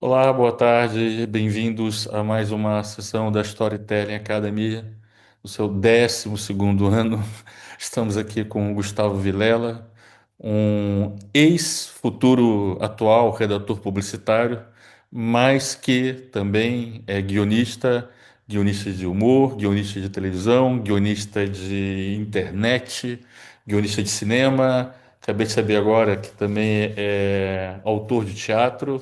Olá, boa tarde, bem-vindos a mais uma sessão da Storytelling Academia, o seu 12º ano. Estamos aqui com o Gustavo Vilela, um ex-futuro atual redator publicitário, mas que também é guionista, guionista de humor, guionista de televisão, guionista de internet, guionista de cinema. Acabei de saber agora que também é autor de teatro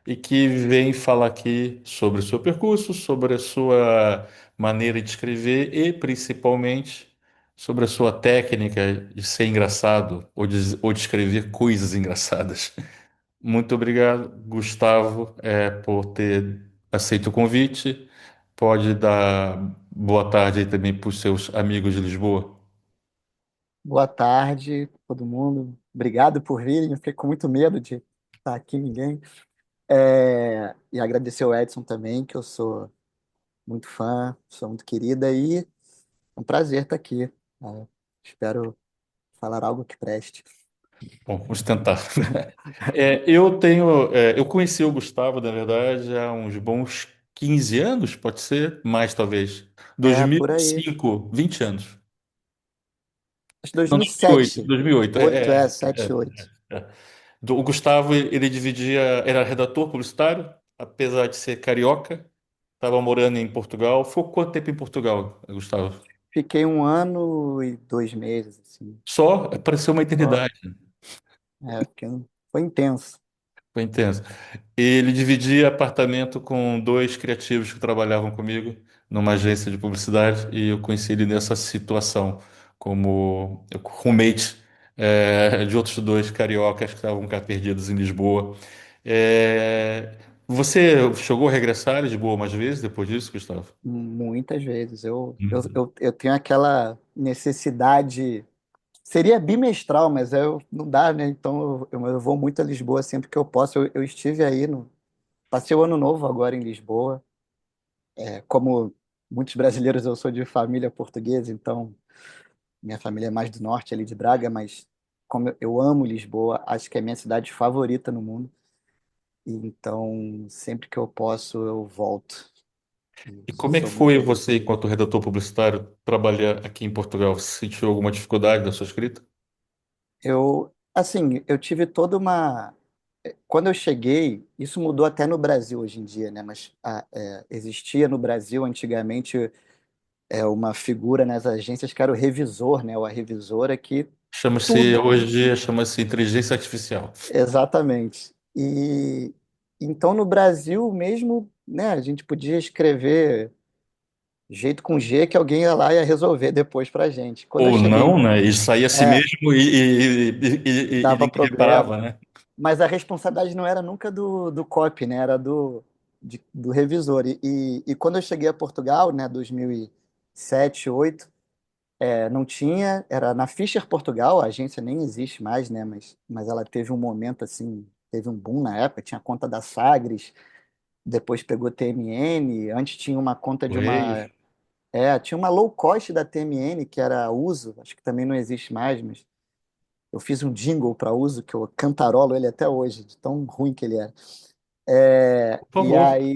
e que vem falar aqui sobre o seu percurso, sobre a sua maneira de escrever e principalmente sobre a sua técnica de ser engraçado ou de escrever coisas engraçadas. Muito obrigado, Gustavo, por ter aceito o convite. Pode dar boa tarde aí também para os seus amigos de Lisboa. Boa tarde, todo mundo. Obrigado por virem. Eu fiquei com muito medo de estar aqui, ninguém. E agradecer ao Edson também, que eu sou muito fã, sou muito querida e é um prazer estar aqui. Espero falar algo que preste. Bom, vamos tentar. Eu conheci o Gustavo, na verdade, há uns bons 15 anos, pode ser? Mais, talvez. É, por aí. 2005, 20 anos. Acho que Não, 2008, 2007. 2008. 8, 7, 8. O Gustavo, ele dividia, era redator publicitário, apesar de ser carioca, estava morando em Portugal. Ficou quanto tempo em Portugal, Gustavo? Fiquei 1 ano e 2 meses, assim. Só? Pareceu uma Só. eternidade. Foi intenso. Foi intenso. Ele dividia apartamento com dois criativos que trabalhavam comigo numa agência de publicidade e eu conheci ele nessa situação como roommate de outros dois cariocas que estavam cá perdidos em Lisboa. Você chegou a regressar a Lisboa mais vezes depois disso, Gustavo? Muitas vezes. Uhum. Eu tenho aquela necessidade. Seria bimestral, mas não dá, né? Então eu vou muito a Lisboa sempre que eu posso. Eu estive aí passei o ano novo agora em Lisboa. Como muitos brasileiros, eu sou de família portuguesa, então minha família é mais do norte, ali de Braga, mas como eu amo Lisboa, acho que é a minha cidade favorita no mundo. E então sempre que eu posso, eu volto. E E como é que sou muito foi feliz. você, enquanto redator publicitário, trabalhar aqui em Portugal? Você sentiu alguma dificuldade na sua escrita? Assim, eu tive toda uma. Quando eu cheguei, isso mudou até no Brasil hoje em dia, né? Mas existia no Brasil antigamente uma figura nas agências que era o revisor, né? Ou a revisora que Chama-se, tudo, hoje em dia, chama-se inteligência artificial. exatamente. E então no Brasil mesmo, né? A gente podia escrever jeito com G que alguém ia lá e ia resolver depois pra gente. Quando eu Ou cheguei, não, né? E saía a si é, mesmo e dava ninguém problema. reparava, né? Mas a responsabilidade não era nunca do copy, né? Era do revisor. E quando eu cheguei a Portugal, né, 2007, 2008, não tinha, era na Fischer Portugal, a agência nem existe mais, né? Mas ela teve um momento assim, teve um boom na época, tinha a conta da Sagres, depois pegou TMN, antes tinha uma conta de Correios. uma. Tinha uma low cost da TMN, que era a Uso, acho que também não existe mais, mas eu fiz um jingle para Uso, que eu cantarolo ele até hoje, de tão ruim que ele era. E Por favor, aí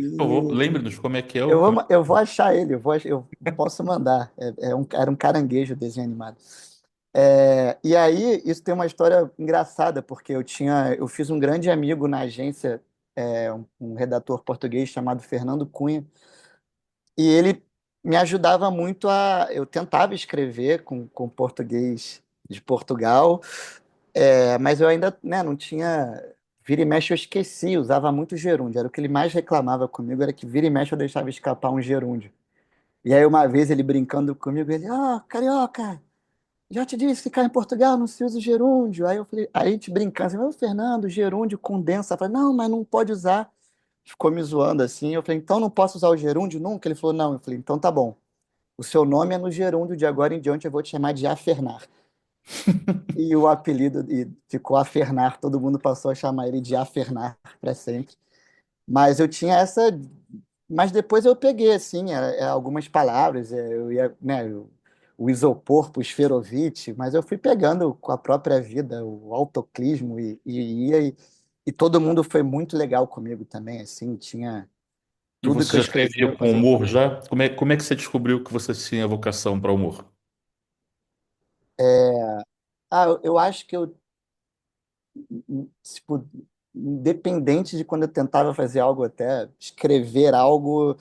lembre-nos como é que é o. eu vou achar ele, eu posso mandar. Era um caranguejo o desenho animado. E aí isso tem uma história engraçada, porque eu fiz um grande amigo na agência, um redator português chamado Fernando Cunha, e ele me ajudava muito eu tentava escrever com português de Portugal, mas eu ainda, né, não tinha. Vira e mexe eu esqueci, usava muito gerúndio. Era o que ele mais reclamava comigo, era que vira e mexe eu deixava escapar um gerúndio. E aí uma vez ele brincando comigo, ele, carioca, já te disse que cá em Portugal não se usa gerúndio. Aí eu falei, aí a gente brincando, assim, Fernando, gerúndio condensa. Eu falei, não, mas não pode usar. Ficou me zoando assim. Eu falei, então não posso usar o gerúndio nunca? Ele falou, não. Eu falei, então tá bom. O seu nome é no gerúndio, de agora em diante eu vou te chamar de Afernar. E o apelido ficou Afernar, todo mundo passou a chamar ele de Afernar para sempre. Mas eu tinha essa. Mas depois eu peguei, assim, algumas palavras, eu ia, né, o isopor para o esferovite, mas eu fui pegando com a própria vida, o autoclismo, e ia. e todo mundo foi muito legal comigo também, assim, tinha E tudo que você eu já escrevia, escrevia eu com conseguia humor fazer. já? Como é que você descobriu que você tinha vocação para humor? Eu acho que eu, tipo, independente de quando eu tentava fazer algo, até escrever algo,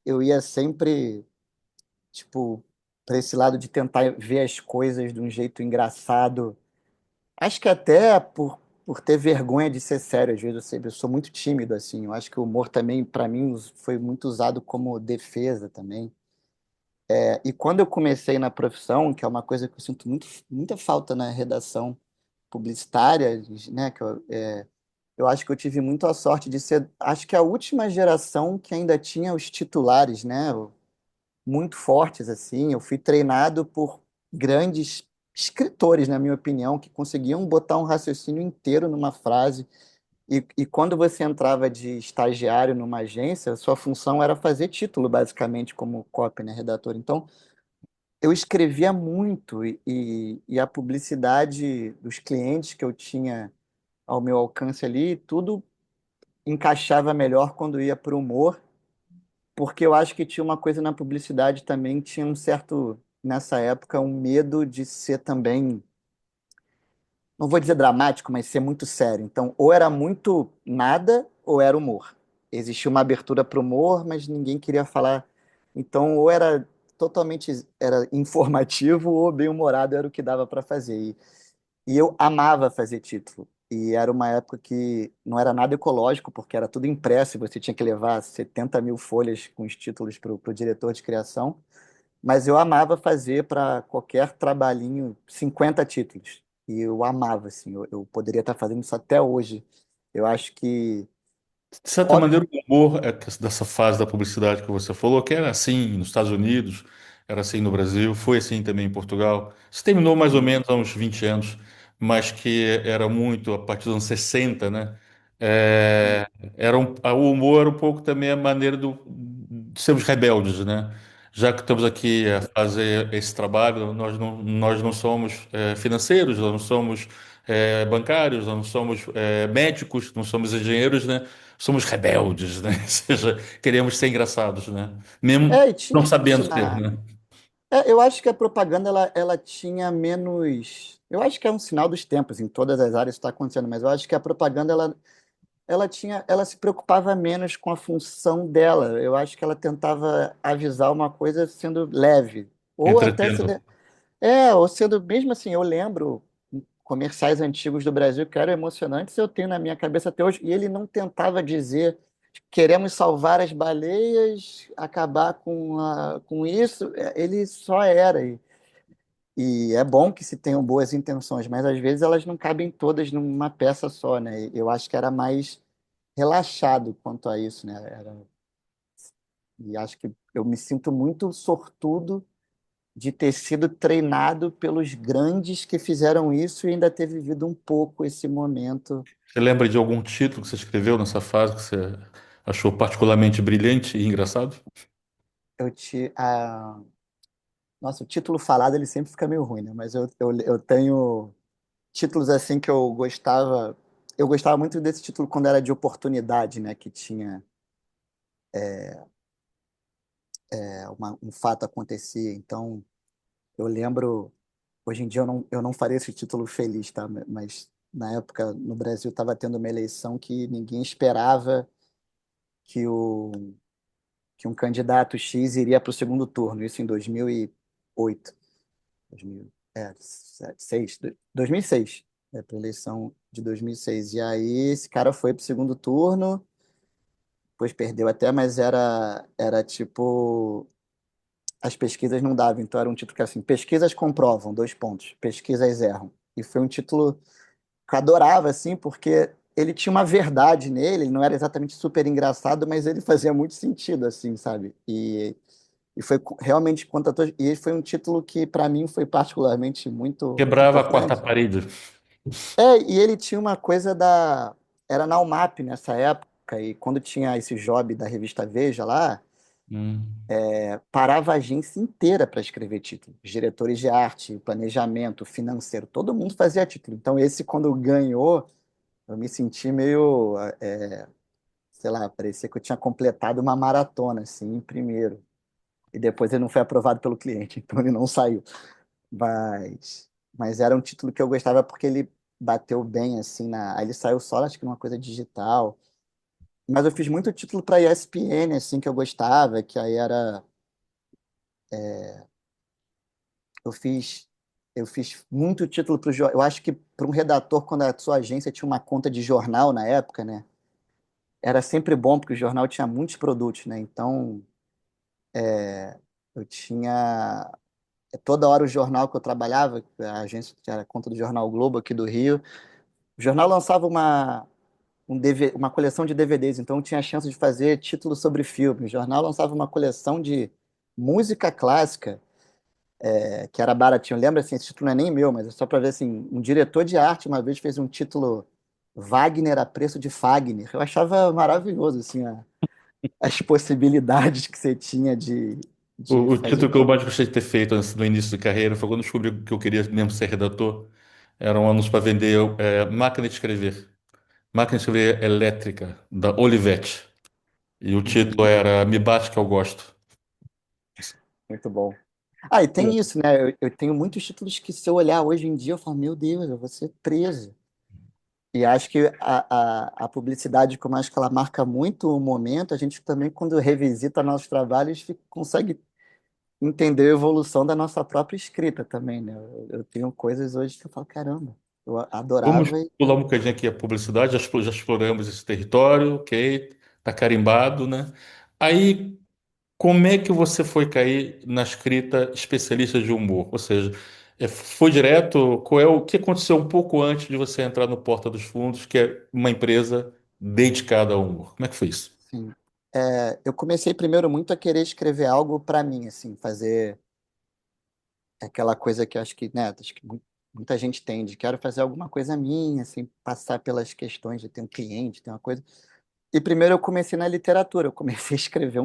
eu ia sempre, tipo, para esse lado de tentar ver as coisas de um jeito engraçado. Acho que até por ter vergonha de ser sério, às vezes eu sou muito tímido, assim. Eu acho que o humor também, para mim, foi muito usado como defesa também. E quando eu comecei na profissão, que é uma coisa que eu sinto muita falta na redação publicitária, né, eu acho que eu tive muito a sorte de ser, acho que a última geração que ainda tinha os titulares, né, muito fortes assim. Eu fui treinado por grandes escritores, na minha opinião, que conseguiam botar um raciocínio inteiro numa frase. E quando você entrava de estagiário numa agência, sua função era fazer título, basicamente, como copy, né, redator. Então, eu escrevia muito e a publicidade dos clientes que eu tinha ao meu alcance ali, tudo encaixava melhor quando ia para o humor, porque eu acho que tinha uma coisa na publicidade também, tinha um certo, nessa época, um medo de ser também, não vou dizer dramático, mas ser muito sério. Então, ou era muito nada, ou era humor. Existia uma abertura para o humor, mas ninguém queria falar. Então, ou era totalmente era informativo, ou bem-humorado era o que dava para fazer. E eu amava fazer título. E era uma época que não era nada ecológico, porque era tudo impresso e você tinha que levar 70 mil folhas com os títulos para o diretor de criação. Mas eu amava fazer para qualquer trabalhinho 50 títulos. E eu amava, assim, eu poderia estar fazendo isso até hoje. Eu acho que, De certa óbvio, maneira, o humor dessa fase da publicidade que você falou, que era assim nos Estados Unidos, era assim no Brasil, foi assim também em Portugal. Isso terminou mais ou menos há uns 20 anos, mas que era muito a partir dos anos 60, né? É, o humor era um pouco também a maneira de sermos rebeldes, né? Já que estamos aqui a fazer esse trabalho, nós não somos financeiros, nós não somos bancários, nós não somos médicos, não somos engenheiros, né? Somos rebeldes, né? Ou seja, queremos ser engraçados, né? Mesmo e não tinha sabendo isso ser, na. né? Eu acho que a propaganda ela tinha menos. Eu acho que é um sinal dos tempos, em todas as áreas está acontecendo, mas eu acho que a propaganda ela se preocupava menos com a função dela. Eu acho que ela tentava avisar uma coisa sendo leve, ou até Entretendo. sendo, ou sendo mesmo assim. Eu lembro comerciais antigos do Brasil que eram emocionantes, eu tenho na minha cabeça até hoje, e ele não tentava dizer queremos salvar as baleias, acabar com isso. Ele só era. E é bom que se tenham boas intenções, mas às vezes elas não cabem todas numa peça só, né? Eu acho que era mais relaxado quanto a isso, né? E acho que eu me sinto muito sortudo de ter sido treinado pelos grandes que fizeram isso e ainda ter vivido um pouco esse momento. Você lembra de algum título que você escreveu nessa fase que você achou particularmente brilhante e engraçado? Eu te, a, Nossa, o título falado ele sempre fica meio ruim, né? Mas eu tenho títulos assim que eu gostava. Eu gostava muito desse título quando era de oportunidade, né? Que tinha um fato acontecer. Então, eu lembro. Hoje em dia eu não faria esse título feliz, tá? Mas na época no Brasil estava tendo uma eleição que ninguém esperava que, o, que um candidato X iria para o segundo turno, isso em 2008, 2006, 2006, para a eleição de 2006. E aí esse cara foi para o segundo turno, depois perdeu até, mas era tipo, as pesquisas não davam, então era um título que era assim, pesquisas comprovam, dois pontos, pesquisas erram. E foi um título que eu adorava, assim, porque ele tinha uma verdade nele, ele não era exatamente super engraçado, mas ele fazia muito sentido, assim, sabe? E foi realmente contra todos. E foi um título que, para mim, foi particularmente muito Quebrava a quarta importante. parede. E ele tinha uma coisa da. Era na UMAP nessa época, e quando tinha esse job da revista Veja lá, Hum. parava a agência inteira para escrever título. Os diretores de arte, planejamento, financeiro, todo mundo fazia título. Então, esse, quando ganhou. Eu me senti meio, sei lá, parecia que eu tinha completado uma maratona, assim, em primeiro. E depois ele não foi aprovado pelo cliente, então ele não saiu. Mas era um título que eu gostava porque ele bateu bem, assim, aí ele saiu só, acho que numa coisa digital. Mas eu fiz muito título para ESPN, assim, que eu gostava, que aí era. Eu fiz. Eu fiz muito título para o. Eu acho que para um redator, quando a sua agência tinha uma conta de jornal na época, né? Era sempre bom, porque o jornal tinha muitos produtos, né? Então, eu tinha. Toda hora o jornal que eu trabalhava, a agência que era a conta do Jornal Globo aqui do Rio, o jornal lançava uma coleção de DVDs, então eu tinha a chance de fazer títulos sobre filme. O jornal lançava uma coleção de música clássica, que era baratinho. Lembra assim, esse título não é nem meu, mas é só para ver assim, um diretor de arte uma vez fez um título Wagner a preço de Fagner. Eu achava maravilhoso assim, as possibilidades que você tinha de O fazer título que eu título. mais gostei de ter feito antes no início de carreira foi quando eu descobri que eu queria mesmo ser redator. Era um anúncio para vender máquina de escrever. Máquina de escrever elétrica, da Olivetti. E o título Uhum, era Me Bate Que Eu Gosto. muito bom. Ah, e tem isso, né? Eu tenho muitos títulos que, se eu olhar hoje em dia, eu falo, meu Deus, eu vou ser preso. E acho que a publicidade, como acho que ela marca muito o momento, a gente também, quando revisita nossos trabalhos, consegue entender a evolução da nossa própria escrita também, né? Eu tenho coisas hoje que eu falo, caramba, eu Vamos adorava e pular um bocadinho aqui a publicidade, já exploramos esse território, ok, tá carimbado, né? Aí, como é que você foi cair na escrita especialista de humor? Ou seja, foi direto, qual é o que aconteceu um pouco antes de você entrar no Porta dos Fundos, que é uma empresa dedicada ao humor? Como é que foi isso? sim. Eu comecei primeiro muito a querer escrever algo para mim, assim, fazer aquela coisa que eu acho que, né, acho que muita gente tem, de quero fazer alguma coisa minha, assim, passar pelas questões de ter um cliente, ter uma coisa. E primeiro eu comecei na literatura, eu comecei a escrever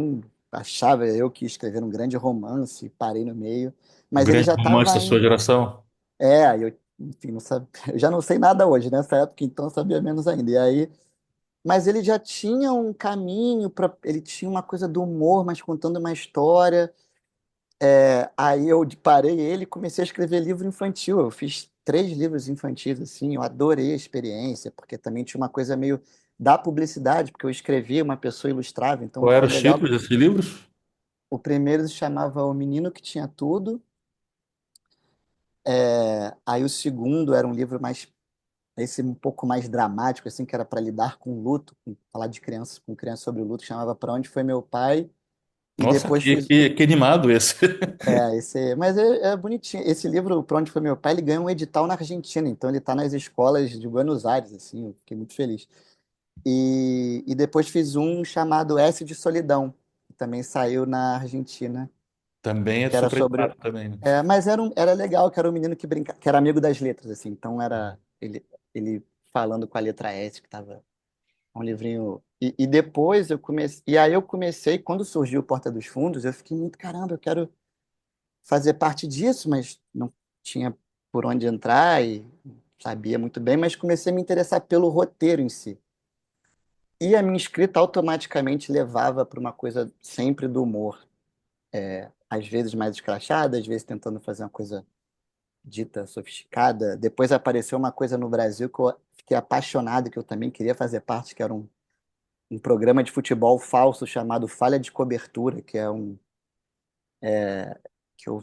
achava eu que ia escrever um grande romance, parei no meio, O mas ele grande já romance estava da sua indo. geração? Aí eu, enfim, não sabia, eu já não sei nada hoje, nessa época então eu sabia menos ainda. E aí, mas ele já tinha um caminho para, ele tinha uma coisa do humor, mas contando uma história. Aí eu parei ele e comecei a escrever livro infantil. Eu fiz 3 livros infantis, assim, eu adorei a experiência, porque também tinha uma coisa meio da publicidade, porque eu escrevia, uma pessoa ilustrava, então Qual eram foi os legal. títulos desses livros? O primeiro se chamava O Menino que Tinha Tudo, aí o segundo era um livro mais, esse um pouco mais dramático, assim, que era para lidar com o luto, falar de crianças, com crianças sobre o luto, que chamava Para Onde Foi Meu Pai, e Nossa, depois fiz. que animado esse. Mas é bonitinho. Esse livro, Pra Onde Foi Meu Pai, ele ganhou um edital na Argentina, então ele está nas escolas de Buenos Aires, assim, eu fiquei muito feliz. E depois fiz um chamado S de Solidão, que também saiu na Argentina, Também é que era super sobre. animado também, né? Mas era legal, que era um menino que brinca, que era amigo das letras, assim, então era ele falando com a letra S, que tava um livrinho. E depois eu comecei. E aí eu comecei, quando surgiu o Porta dos Fundos, eu fiquei muito, caramba, eu quero fazer parte disso, mas não tinha por onde entrar e não sabia muito bem, mas comecei a me interessar pelo roteiro em si. E a minha escrita automaticamente levava para uma coisa sempre do humor. Às vezes mais escrachada, às vezes tentando fazer uma coisa dita sofisticada. Depois apareceu uma coisa no Brasil que eu fiquei apaixonado, que eu também queria fazer parte, que era um programa de futebol falso chamado Falha de Cobertura, que eu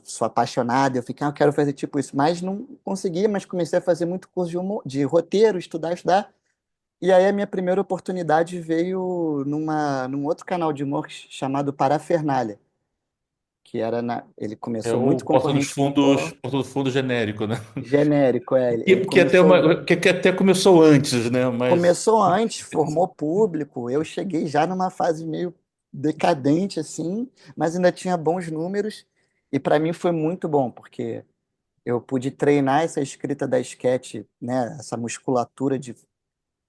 sou apaixonado, eu fiquei, eu quero fazer tipo isso, mas não conseguia, mas comecei a fazer muito curso de roteiro, estudar. E aí a minha primeira oportunidade veio num outro canal de humor chamado Parafernália, que ele É começou o muito concorrente com o Porta, Porta dos Fundos genérico, né? genérico, ele Que até começou que até começou antes, né? Mas começou antes, formou público, eu cheguei já numa fase meio decadente assim, mas ainda tinha bons números, e para mim foi muito bom, porque eu pude treinar essa escrita da esquete, né? Essa musculatura de.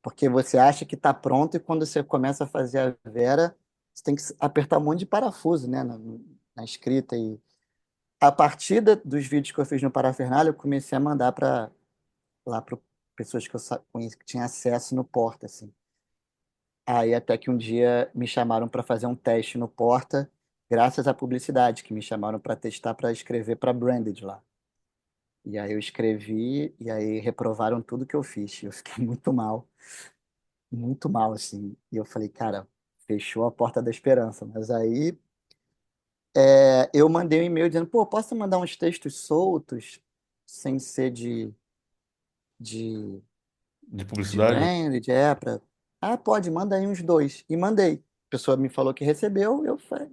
Porque você acha que está pronto e quando você começa a fazer a Vera, você tem que apertar um monte de parafuso, né? Na escrita. E a partir dos vídeos que eu fiz no Parafernália, eu comecei a mandar para lá pessoas que eu conheci que tinham acesso no Porta, assim. Aí até que um dia me chamaram para fazer um teste no Porta, graças à publicidade, que me chamaram para testar para escrever para Branded lá. E aí eu escrevi, e aí reprovaram tudo que eu fiz. Eu fiquei muito mal, assim. E eu falei, cara, fechou a porta da esperança. Mas aí eu mandei um e-mail dizendo, pô, posso mandar uns textos soltos, sem ser de, De de publicidade? branded, pra... Ah, pode, manda aí uns dois. E mandei. A pessoa me falou que recebeu,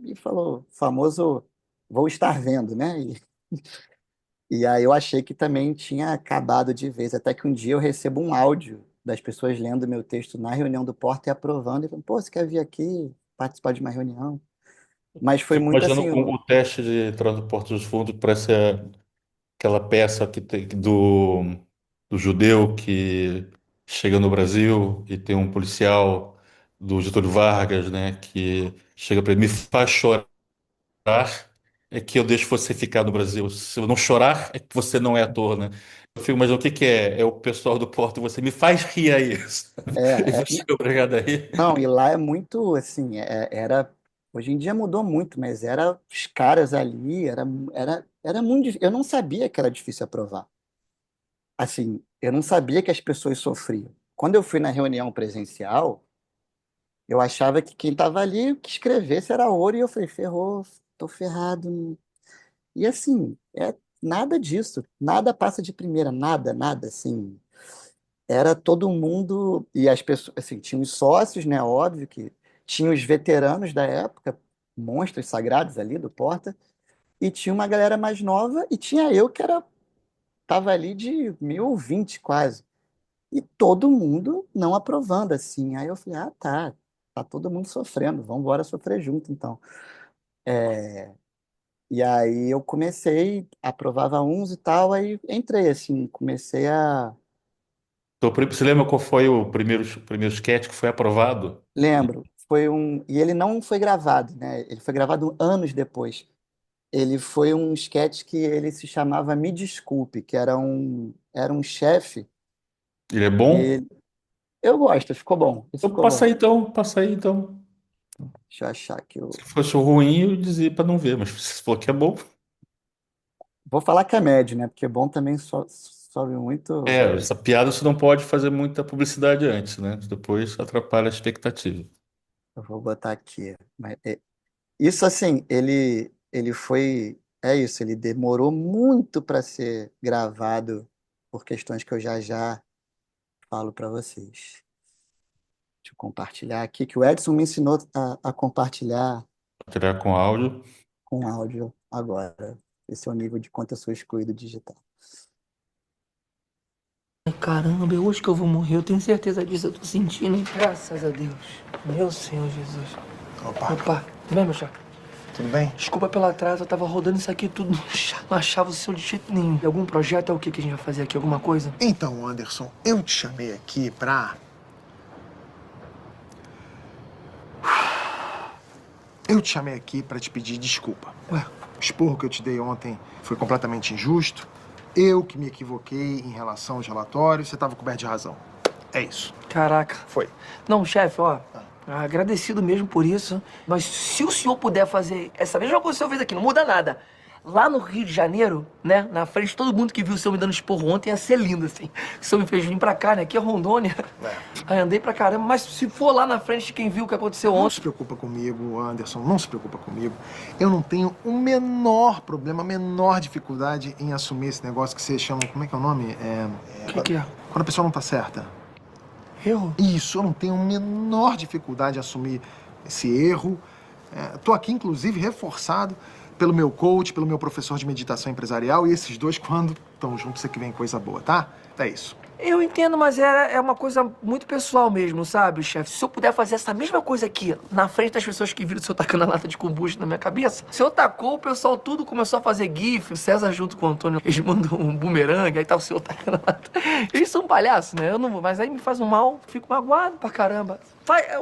e falou, famoso, vou estar vendo, né? E aí eu achei que também tinha acabado de vez, até que um dia eu recebo um áudio das pessoas lendo meu texto na reunião do Porta e aprovando, e falando, pô, você quer vir aqui participar de uma reunião? Mas foi Fico muito imaginando assim, o teste de entrar no Porto dos Fundos, parece aquela peça que tem, do judeu que chega no Brasil e tem um policial do Getúlio Vargas, né, que chega para ele, me faz chorar, é que eu deixo você ficar no Brasil. Se eu não chorar, é que você não é ator, né? Eu fico imaginando o que que é? É o pessoal do Porto, você me faz rir aí. E você é obrigado a rir. não, e lá é muito assim, hoje em dia mudou muito, mas era os caras ali, era muito, eu não sabia que era difícil aprovar. Assim, eu não sabia que as pessoas sofriam. Quando eu fui na reunião presencial, eu achava que quem estava ali, que escrevesse era ouro, e eu falei, ferrou, tô ferrado. E assim, nada disso, nada passa de primeira, nada, assim. Era todo mundo, e as pessoas, assim, tinha os sócios, né, óbvio que tinha os veteranos da época, monstros sagrados ali do Porta, e tinha uma galera mais nova, e tinha eu que tava ali de 1020 quase. E todo mundo não aprovando, assim. Aí eu falei, ah, tá todo mundo sofrendo, vamos embora sofrer junto, então. E aí eu comecei, aprovava uns e tal, aí entrei, assim, comecei a... Então, você lembra qual foi o primeiro sketch que foi aprovado? Lembro, foi um... E ele não foi gravado, né? Ele foi gravado anos depois. Ele foi um sketch que ele se chamava Me Desculpe, que era um chefe, Ele é e bom? eu gosto, ficou bom, isso Então ficou bom. passa aí então. Deixa eu achar que eu... Se fosse ruim, eu dizia para não ver, mas se falou que é bom. Vou falar que é médio, né? Porque bom também sobe muito. É, essa piada você não pode fazer muita publicidade antes, né? Depois atrapalha a expectativa. Eu vou botar aqui. Mas, isso assim, ele foi. É isso, ele demorou muito para ser gravado por questões que eu já já falo para vocês. Deixa eu compartilhar aqui, que o Edson me ensinou a compartilhar Tirar com áudio. com áudio agora. Esse é o nível de quanto eu sou excluído digital. Ai, caramba, é hoje que eu vou morrer, eu tenho certeza disso, eu tô sentindo, hein? Graças a Deus. Meu Senhor Jesus. Opa, Opa, tudo bem, meu chapa? tudo bem? Desculpa pelo atraso, eu tava rodando isso aqui tudo, não achava o seu de jeito nenhum. E algum projeto é o que que a gente vai fazer aqui? Alguma coisa? Então, Anderson, eu te chamei aqui pra... Eu te chamei aqui pra te pedir desculpa. Ué, O esporro que eu te dei ontem foi completamente injusto. Eu que me equivoquei em relação aos relatórios, você tava coberto de razão. É isso. caraca. Foi. Não, chefe, ó, agradecido mesmo por isso, mas se o senhor puder fazer essa mesma coisa que o senhor fez aqui, não muda nada. Lá no Rio de Janeiro, né, na frente de todo mundo que viu o senhor me dando esporro ontem, ia ser lindo, assim. O senhor me fez vir pra cá, né, aqui é Rondônia. Aí andei pra caramba, mas se for lá na frente de quem viu o que aconteceu Não ontem... se preocupa comigo, Anderson, não se preocupa comigo. Eu não tenho o menor problema, a menor dificuldade em assumir esse negócio que você chama... Como é que é o nome? O que é? Quando a pessoa não tá certa. Eu? Isso, eu não tenho a menor dificuldade em assumir esse erro. Tô aqui, inclusive, reforçado pelo meu coach, pelo meu professor de meditação empresarial, e esses dois, quando estão juntos, é que vem coisa boa, tá? É isso. Eu entendo, mas é uma coisa muito pessoal mesmo, sabe, chefe? Se eu puder fazer essa mesma coisa aqui, na frente das pessoas que viram o senhor tacando a lata de kombucha na minha cabeça, o senhor tacou, o pessoal tudo começou a fazer gif, o César junto com o Antônio, eles mandam um bumerangue, aí tá o senhor tacando a lata. Eles são palhaços, né? Eu não vou, mas aí me faz um mal, fico magoado pra caramba.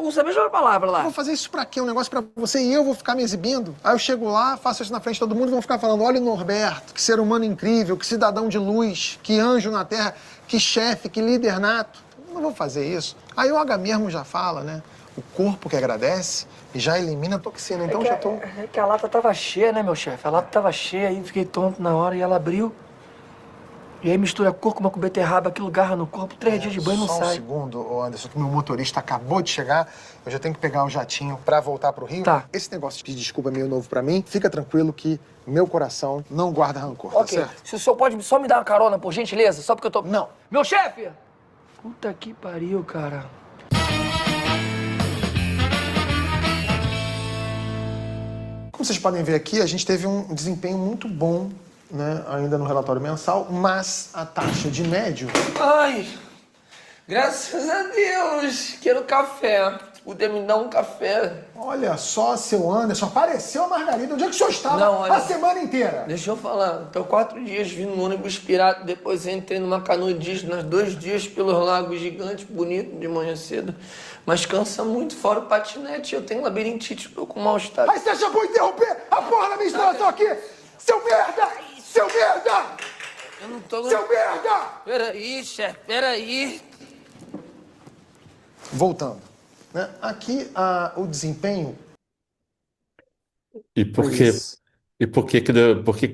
Usa a mesma palavra Eu lá. vou fazer isso pra quê? Um negócio pra você e eu vou ficar me exibindo? Aí eu chego lá, faço isso na frente de todo mundo e vão ficar falando, olha o Norberto, que ser humano incrível, que cidadão de luz, que anjo na terra. que chefe, que líder nato. Eu não vou fazer isso. A yoga mesmo já fala, né? O corpo que agradece e já elimina a toxina. Então já tô... É que a lata tava cheia, né, meu chefe? A lata tava cheia, aí fiquei tonto na hora e ela abriu. E aí mistura cúrcuma com beterraba, aquilo garra no corpo, 3 dias de banho não Só um sai. segundo, ô Anderson, que meu motorista acabou de chegar. Eu já tenho que pegar o jatinho pra voltar pro Rio. Tá. Esse negócio de desculpa é meio novo pra mim. Fica tranquilo que meu coração não guarda rancor, tá Ok, certo? se o senhor pode só me dar uma carona, por gentileza, só porque eu tô... Não. Meu chefe! Puta que pariu, cara. Como vocês podem ver aqui, a gente teve um desempenho muito bom, né, ainda no relatório mensal, mas a taxa de médio... Ai, graças a Deus, quero café. Se puder me dar um café. Olha só, seu Anderson, apareceu a Margarida. Onde é que o senhor estava Não, olha- a semana inteira? Deixa eu falar, tô 4 dias vindo no ônibus pirata, depois entrei numa canoa indígena, 2 dias pelos lagos gigantes, bonito, de manhã cedo. Mas cansa muito, fora o patinete, eu tenho labirintite, tô com mal-estar. Aí você acabou de interromper a porra da minha instalação aqui! Seu merda! Seu merda! Eu não tô... Seu merda! Peraí, chefe, peraí. Voltando, né? Aqui o desempenho... E Foi por quê? isso. E por que que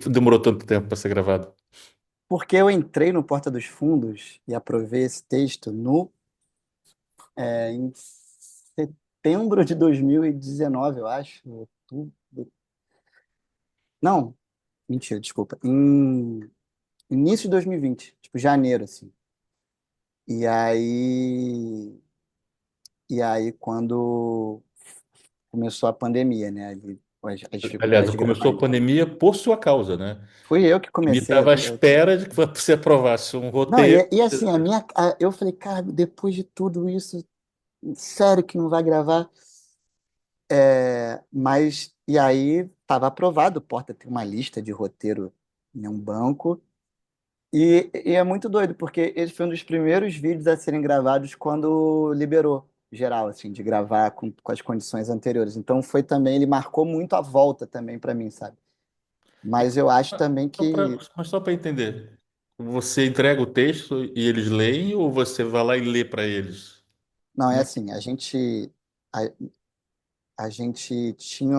demorou tanto tempo para ser gravado? Porque eu entrei no Porta dos Fundos e aprovei esse texto em setembro de 2019, eu acho. Outubro. Não, mentira, desculpa. Em início de 2020, tipo janeiro, assim. E aí, quando começou a pandemia, né? Ali, as Aliás, dificuldades de gravar. começou a pandemia por sua causa, né? Fui eu que Me comecei. estava à espera de que você aprovasse um Não, roteiro. e assim, eu falei, cara, depois de tudo isso, sério que não vai gravar? Mas, e aí, estava aprovado, o Porta tem uma lista de roteiro em um banco, e é muito doido, porque esse foi um dos primeiros vídeos a serem gravados quando liberou geral, assim, de gravar com as condições anteriores. Então foi também, ele marcou muito a volta também para mim, sabe? Mas eu acho também que, Mas só para entender, você entrega o texto e eles leem ou você vai lá e lê para eles? não, é Como é assim, a, a gente tinha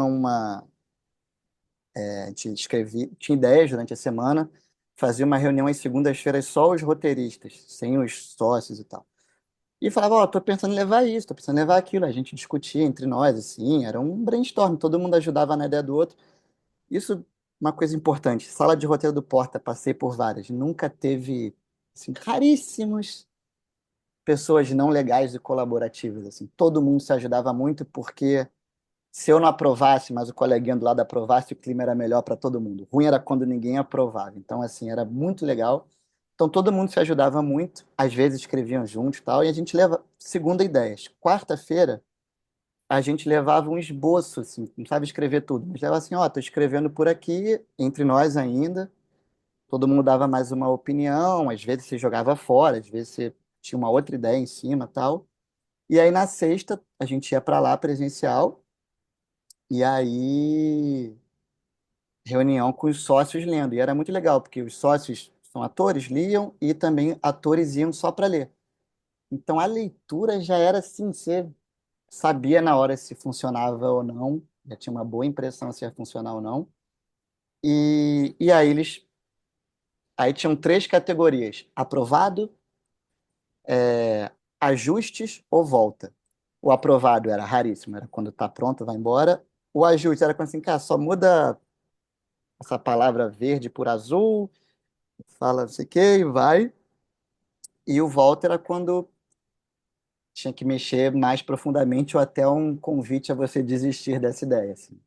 a gente escrevia, tinha ideias durante a semana, fazia uma reunião às segundas-feiras só os roteiristas, sem os sócios e tal. E falava, ó, tô pensando em levar isso, tô pensando em levar aquilo. A gente discutia entre nós, assim, era um brainstorm, todo mundo ajudava na ideia do outro. Isso, uma coisa importante, sala de roteiro do Porta, passei por várias, nunca teve, assim, raríssimos pessoas não legais e colaborativas, assim. Todo mundo se ajudava muito porque se eu não aprovasse, mas o coleguinha do lado aprovasse, o clima era melhor para todo mundo. Ruim era quando ninguém aprovava. Então, assim, era muito legal. Então, todo mundo se ajudava muito. Às vezes escreviam juntos e tal. E a gente leva, segunda ideias. Quarta-feira, a gente levava um esboço, assim, não sabe escrever tudo, mas levava assim, ó, tô escrevendo por aqui, entre nós ainda. Todo mundo dava mais uma opinião, às vezes se jogava fora, às vezes você tinha uma outra ideia em cima, tal. E aí na sexta a gente ia para lá presencial e aí reunião com os sócios lendo. E era muito legal, porque os sócios são atores, liam e também atores iam só para ler. Então a leitura já era assim, você sabia na hora se funcionava ou não, já tinha uma boa impressão se ia funcionar ou não. E aí aí tinham 3 categorias: aprovado, ajustes ou volta. O aprovado era raríssimo, era quando tá pronto, vai embora. O ajuste era quando assim, cara, só muda essa palavra verde por azul, fala não sei o que e vai. E o volta era quando tinha que mexer mais profundamente ou até um convite a você desistir dessa ideia, assim.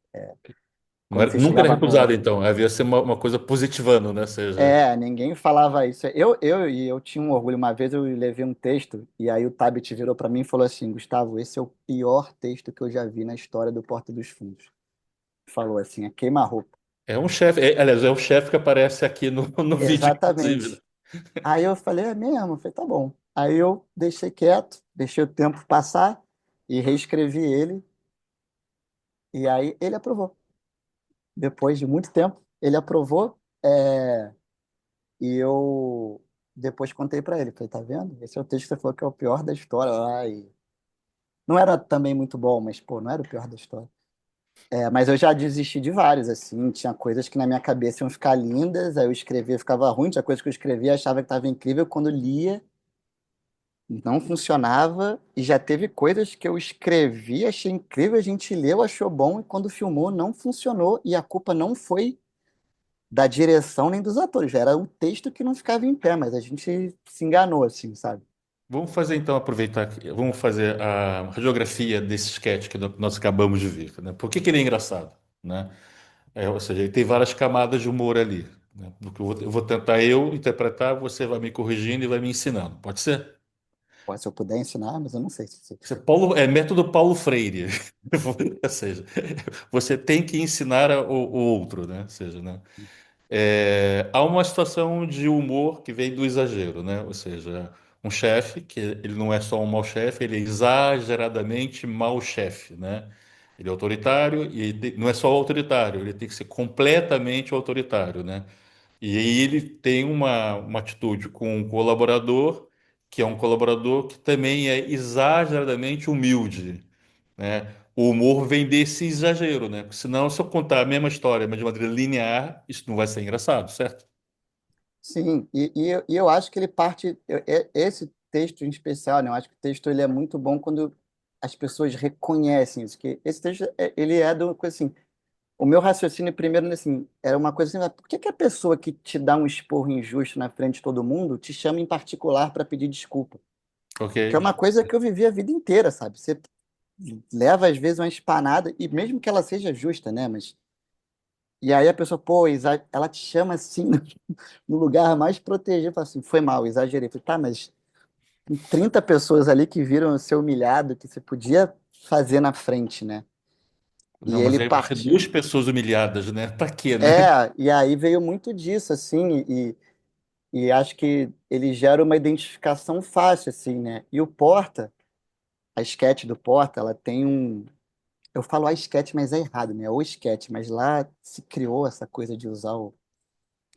Quando você Nunca era chegava recusado, no... então. Havia ser uma coisa positivando, né? Ou seja, Ninguém falava isso. Eu tinha um orgulho. Uma vez eu levei um texto e aí o Tabit virou para mim e falou assim, Gustavo, esse é o pior texto que eu já vi na história do Porta dos Fundos. Falou assim, a queima-roupa. é um chefe. Aliás, é o chefe que aparece aqui no vídeo, inclusive, né? Exatamente. Aí eu falei, é mesmo? Eu falei, tá bom. Aí eu deixei quieto, deixei o tempo passar e reescrevi ele. E aí ele aprovou. Depois de muito tempo, ele aprovou. E eu depois contei pra ele. Falei, tá vendo? Esse é o texto que você falou que é o pior da história. Ai. Não era também muito bom, mas, pô, não era o pior da história. É, mas eu já desisti de vários, assim. Tinha coisas que na minha cabeça iam ficar lindas, aí eu escrevia e ficava ruim. Tinha coisas que eu escrevia e achava que estava incrível. Quando lia, não funcionava. E já teve coisas que eu escrevi, achei incrível, a gente leu, achou bom, e quando filmou, não funcionou. E a culpa não foi da direção nem dos atores. Já era o texto que não ficava em pé, mas a gente se enganou, assim, sabe? Vamos fazer então, aproveitar, vamos fazer a radiografia desse sketch que nós acabamos de ver, né? Por que que ele é engraçado, né? Ou seja, ele tem várias camadas de humor ali, né? Do que eu vou tentar eu interpretar, você vai me corrigindo e vai me ensinando. Pode ser? Pô, se eu puder ensinar, mas eu não sei se. Isso é método Paulo Freire. Ou seja, você tem que ensinar o outro, né? Ou seja, né? Há uma situação de humor que vem do exagero, né? Ou seja, um chefe, que ele não é só um mau chefe, ele é exageradamente mau chefe, né? Ele é autoritário e não é só autoritário, ele tem que ser completamente autoritário, né? E aí ele tem uma atitude com um colaborador, que é um colaborador que também é exageradamente humilde, né? O humor vem desse exagero, né? Porque senão, se eu contar a mesma história, mas de maneira linear, isso não vai ser engraçado, certo? Sim, e eu acho que ele parte. Esse texto em especial, né? Eu acho que o texto ele é muito bom quando as pessoas reconhecem isso. Que esse texto ele é do coisa assim. O meu raciocínio primeiro assim, era uma coisa assim, por que que a pessoa que te dá um esporro injusto na frente de todo mundo te chama em particular para pedir desculpa? Ok? Que é uma coisa que eu vivi a vida inteira, sabe? Você leva às vezes uma espanada e mesmo que ela seja justa, né? Mas e aí a pessoa, pô, ela te chama assim no lugar mais protegido, fala assim, foi mal, exagerei. Falei, tá, mas tem 30 pessoas ali que viram você humilhado, que você podia fazer na frente, né? E Não, mas ele aí vai ser partiu. duas pessoas humilhadas, né? Pra quê, né? E aí veio muito disso, assim, e acho que ele gera uma identificação fácil, assim, né? E o Porta, a sketch do Porta, ela tem um. Eu falo a sketch, mas é errado, né? O sketch, mas lá se criou essa coisa de não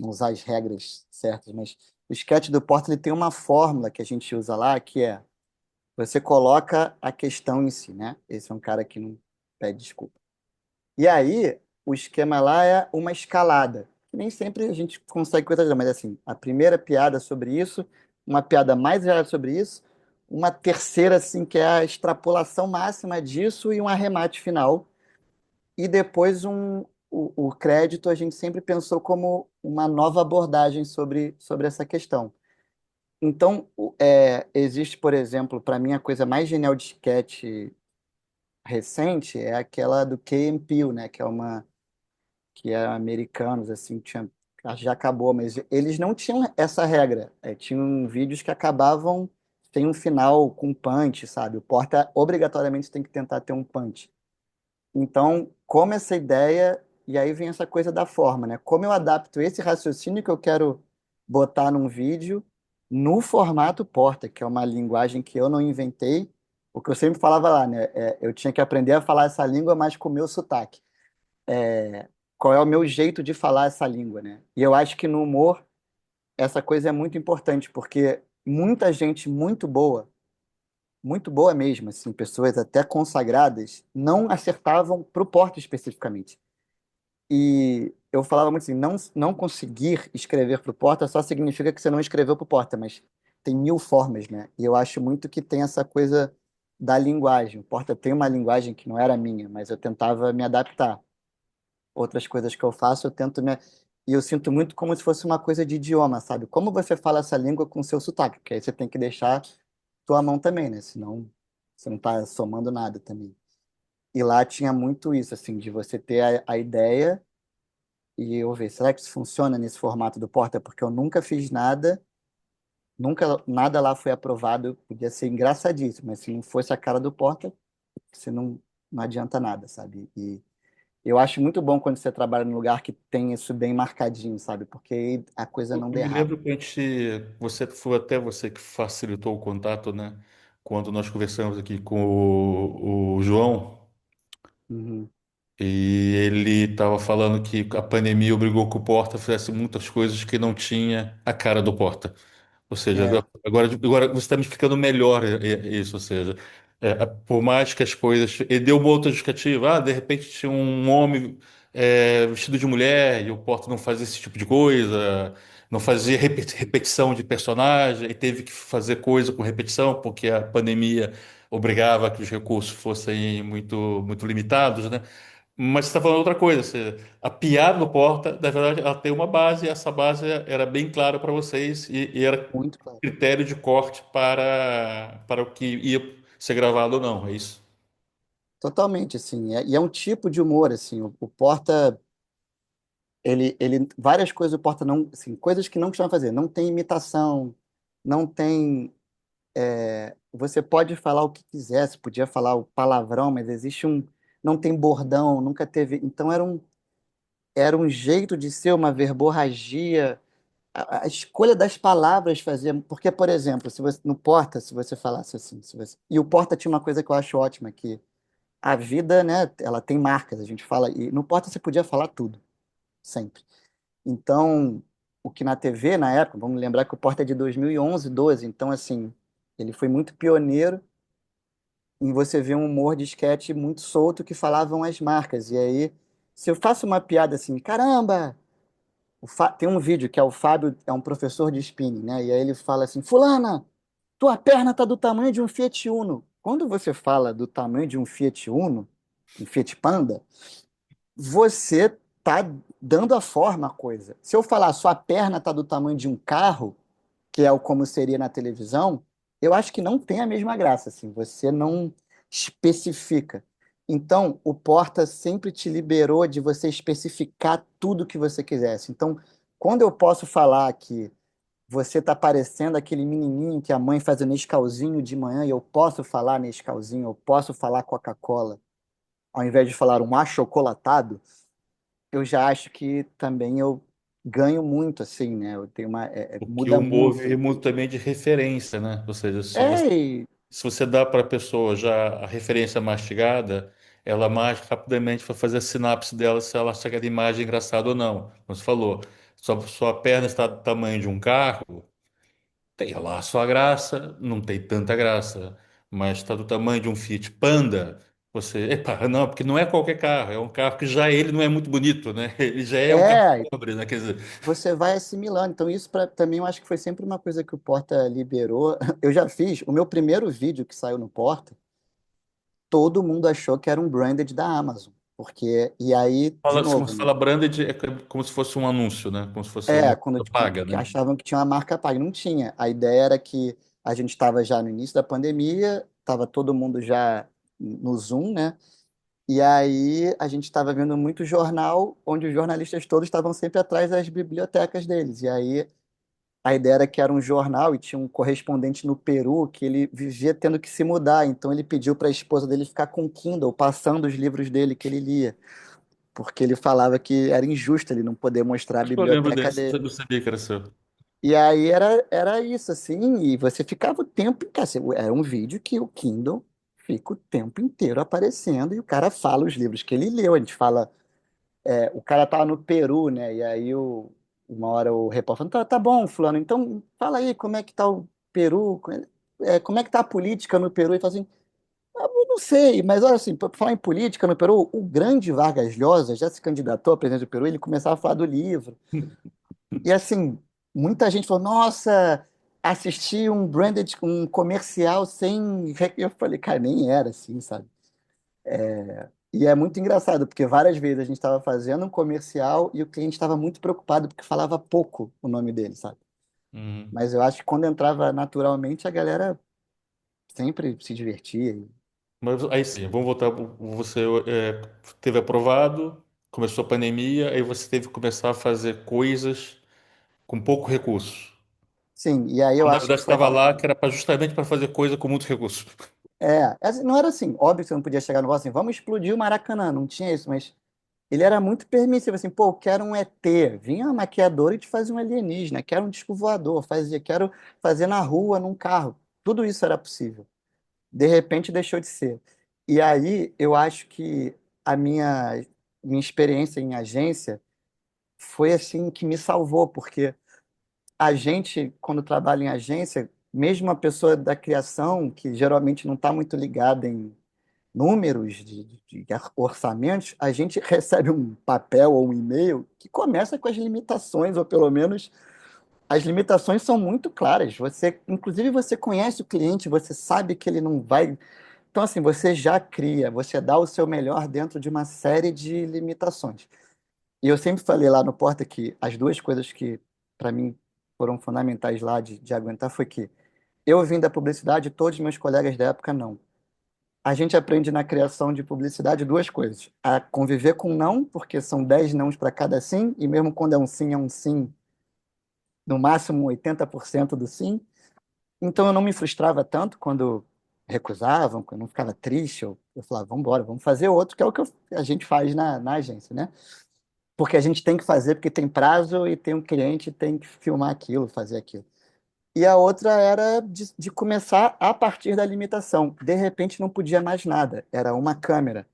usar as regras certas, mas o sketch do Porta ele tem uma fórmula que a gente usa lá, que é você coloca a questão em si, né? Esse é um cara que não pede desculpa. E aí, o esquema lá é uma escalada. Nem sempre a gente consegue coisa, mas assim, a primeira piada sobre isso, uma piada mais exagerada sobre isso, uma terceira, assim, que é a extrapolação máxima disso e um arremate final. E depois o crédito a gente sempre pensou como uma nova abordagem sobre essa questão. Então, existe, por exemplo, para mim a coisa mais genial de sketch recente é aquela do Key and Peele, né? Que é americanos, assim, acho que já acabou, mas eles não tinham essa regra. Tinham vídeos que acabavam sem um final com punch, sabe? O Porta obrigatoriamente tem que tentar ter um punch. Então, como essa ideia, e aí vem essa coisa da forma, né? Como eu adapto esse raciocínio que eu quero botar num vídeo no formato Porta, que é uma linguagem que eu não inventei, o que eu sempre falava lá, né? Eu tinha que aprender a falar essa língua, mas com o meu sotaque. Qual é o meu jeito de falar essa língua, né? E eu acho que no humor essa coisa é muito importante, porque muita gente muito boa mesmo, assim, pessoas até consagradas, não acertavam pro Porta especificamente. E eu falava muito assim, não conseguir escrever pro Porta só significa que você não escreveu pro Porta, mas tem mil formas, né? E eu acho muito que tem essa coisa da linguagem. O Porta tem uma linguagem que não era minha, mas eu tentava me adaptar. Outras coisas que eu faço, eu tento me... E eu sinto muito como se fosse uma coisa de idioma, sabe? Como você fala essa língua com seu sotaque? Porque aí você tem que deixar tua mão também, né? Senão você não tá somando nada também. E lá tinha muito isso, assim, de você ter a ideia e eu ver, será que isso funciona nesse formato do Porta? Porque eu nunca fiz nada, nunca nada lá foi aprovado, podia ser engraçadíssimo, mas se não fosse a cara do Porta, você não adianta nada, sabe? E eu acho muito bom quando você trabalha num lugar que tem isso bem marcadinho, sabe? Porque aí a coisa Eu não me derrapa. lembro que foi até você que facilitou o contato, né? Quando nós conversamos aqui com o João, Uhum. e ele estava falando que a pandemia obrigou que o Porta fizesse muitas coisas que não tinha a cara do Porta. Ou seja, É, agora você está me explicando melhor isso. Ou seja, por mais que as coisas. Ele deu uma outra justificativa. De repente tinha um homem vestido de mulher e o Porta não fazia esse tipo de coisa, não fazia repetição de personagem, e teve que fazer coisa com repetição, porque a pandemia obrigava que os recursos fossem muito limitados, né? Mas você está falando outra coisa. A piada do Porta, na verdade, ela tem uma base, e essa base era bem clara para vocês, e era muito claro. critério de corte para o que ia ser gravado ou não, é isso? Totalmente, assim. E é um tipo de humor, assim. O Porta, várias coisas o Porta não, assim, coisas que não costuma fazer. Não tem imitação, não tem. Você pode falar o que quiser, você podia falar o palavrão, mas existe um. Não tem bordão, nunca teve. Então era um jeito de ser, uma verborragia. A escolha das palavras fazia. Porque, por exemplo, se você, no Porta, se você falasse assim, e o Porta tinha uma coisa que eu acho ótima, que a vida, né, ela tem marcas, a gente fala, e no Porta você podia falar tudo, sempre. Então, o que na TV, na época, vamos lembrar que o Porta é de 2011, 12, então, assim, ele foi muito pioneiro em você ver um humor de esquete muito solto que falavam as marcas. E aí, se eu faço uma piada assim, caramba, tem um vídeo que é o Fábio, é um professor de spinning, né? E aí ele fala assim, fulana, tua perna tá do tamanho de um Fiat Uno. Quando você fala do tamanho de um Fiat Panda, você tá dando a forma à coisa. Se eu falar sua perna tá do tamanho de um carro, que é o como seria na televisão, eu acho que não tem a mesma graça, assim, você não especifica. Então, o Porta sempre te liberou de você especificar tudo que você quisesse. Então, quando eu posso falar que você está parecendo aquele menininho que a mãe faz o Nescauzinho de manhã, e eu posso falar Nescauzinho, eu posso falar Coca-Cola, ao invés de falar um achocolatado, eu já acho que também eu ganho muito, assim, né? Eu tenho Porque o muda humor muito. veio muito também de referência, né? Ou seja, É, se você dá para a pessoa já a referência mastigada, ela mais rapidamente vai fazer a sinapse dela se ela acha aquela imagem engraçada ou não. Como você falou, sua perna está do tamanho de um carro. Tem lá a sua graça, não tem tanta graça, mas está do tamanho de um Fiat Panda. Você, epa, não, porque não é qualquer carro, é um carro que já ele não é muito bonito, né? Ele já é um carro é, pobre, né? Quer dizer, você vai assimilando. Então, isso também eu acho que foi sempre uma coisa que o Porta liberou. Eu já fiz o meu primeiro vídeo que saiu no Porta, todo mundo achou que era um branded da Amazon. Porque, e aí, de quando novo, você né? fala branded, é como se fosse um anúncio, né? Como se fosse uma Quando coisa paga, que né? achavam que tinha uma marca paga. Não tinha. A ideia era que a gente estava já no início da pandemia, estava todo mundo já no Zoom, né? E aí a gente estava vendo muito jornal, onde os jornalistas todos estavam sempre atrás das bibliotecas deles. E aí a ideia era que era um jornal e tinha um correspondente no Peru que ele vivia tendo que se mudar. Então ele pediu para a esposa dele ficar com o Kindle, passando os livros dele que ele lia, porque ele falava que era injusto ele não poder mostrar a Acho que eu lembro biblioteca desse, dele. não sabia que era seu. E aí era isso, assim, e você ficava o tempo. Cara, era um vídeo que o Kindle fica o tempo inteiro aparecendo e o cara fala os livros que ele leu. A gente fala. O cara tava no Peru, né? E aí uma hora o repórter falou, tá bom, fulano, então fala aí como é que tá o Peru, como é que tá a política no Peru? E fala assim, eu não sei, mas olha assim, para falar em política no Peru, o grande Vargas Llosa já se candidatou a presidente do Peru, ele começava a falar do livro. E assim, muita gente falou, nossa, assisti um branded, um comercial sem... Eu falei, cara, nem era assim, sabe? E é muito engraçado, porque várias vezes a gente estava fazendo um comercial e o cliente estava muito preocupado porque falava pouco o nome dele, sabe? Uhum. Mas eu acho que quando entrava naturalmente, a galera sempre se divertia. Mas aí sim, vamos voltar. Você teve aprovado, começou a pandemia, aí você teve que começar a fazer coisas com pouco recurso. Sim, e aí eu Na acho que verdade, foi estava algo. lá que era justamente para fazer coisa com muito recurso. Não era assim, óbvio que você não podia chegar no negócio assim, vamos explodir o Maracanã, não tinha isso, mas ele era muito permissivo, assim, pô, eu quero um ET, vinha uma maquiadora e te fazia um alienígena, quero um disco voador, quero fazer na rua, num carro, tudo isso era possível. De repente deixou de ser. E aí eu acho que a minha experiência em agência foi assim que me salvou, porque a gente, quando trabalha em agência, mesmo a pessoa da criação, que geralmente não está muito ligada em números de orçamentos, a gente recebe um papel ou um e-mail que começa com as limitações, ou pelo menos as limitações são muito claras. Você, inclusive, você conhece o cliente, você sabe que ele não vai. Então, assim, você já cria, você dá o seu melhor dentro de uma série de limitações. E eu sempre falei lá no Porta que as duas coisas que, para mim, foram fundamentais lá de aguentar foi que eu vim da publicidade, todos meus colegas da época não. A gente aprende na criação de publicidade duas coisas: a conviver com não, porque são 10 nãos para cada sim, e mesmo quando é um sim, no máximo 80% do sim. Então eu não me frustrava tanto quando recusavam, quando eu não ficava triste, eu falava, vamos embora, vamos fazer outro, que é o que a gente faz na agência, né? Porque a gente tem que fazer, porque tem prazo e tem um cliente, tem que filmar aquilo, fazer aquilo. E a outra era de começar a partir da limitação. De repente não podia mais nada, era uma câmera.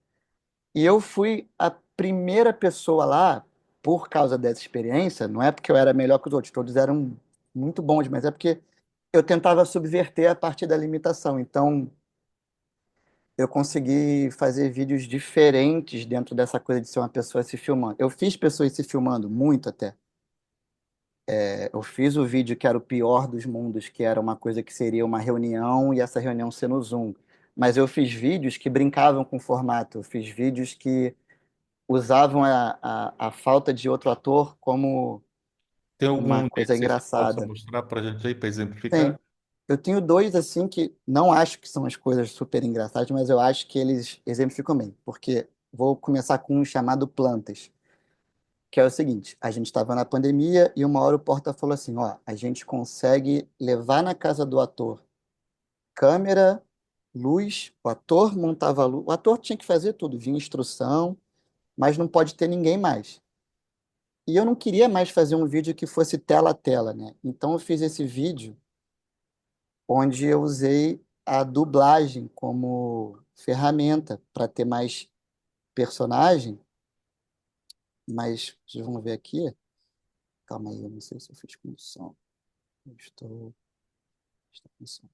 E eu fui a primeira pessoa lá, por causa dessa experiência, não é porque eu era melhor que os outros, todos eram muito bons, mas é porque eu tentava subverter a partir da limitação. Então, eu consegui fazer vídeos diferentes dentro dessa coisa de ser uma pessoa se filmando. Eu fiz pessoas se filmando, muito até. Eu fiz o vídeo que era o pior dos mundos, que era uma coisa que seria uma reunião e essa reunião ser no Zoom. Mas eu fiz vídeos que brincavam com o formato, eu fiz vídeos que usavam a falta de outro ator como Tem uma algum coisa desses que possa engraçada. mostrar para a gente aí, para exemplificar? Tem. Eu tenho dois assim que não acho que são as coisas super engraçadas, mas eu acho que eles exemplificam bem. Porque vou começar com um chamado Plantas, que é o seguinte: a gente estava na pandemia e uma hora o Porta falou assim: ó, a gente consegue levar na casa do ator câmera, luz, o ator montava a luz, o ator tinha que fazer tudo, vinha instrução, mas não pode ter ninguém mais. E eu não queria mais fazer um vídeo que fosse tela a tela, né? Então eu fiz esse vídeo onde eu usei a dublagem como ferramenta para ter mais personagem, mas vocês vão ver aqui. Calma aí, eu não sei se eu fiz com som. Eu estou com som.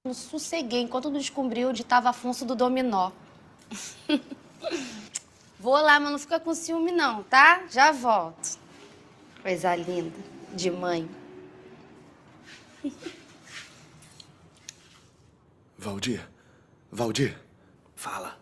Não sosseguei enquanto não descobri onde estava Afonso do Dominó. Vou lá, mas não fica com ciúme não, tá? Já volto. Coisa linda, de mãe. Valdir, Valdir, fala.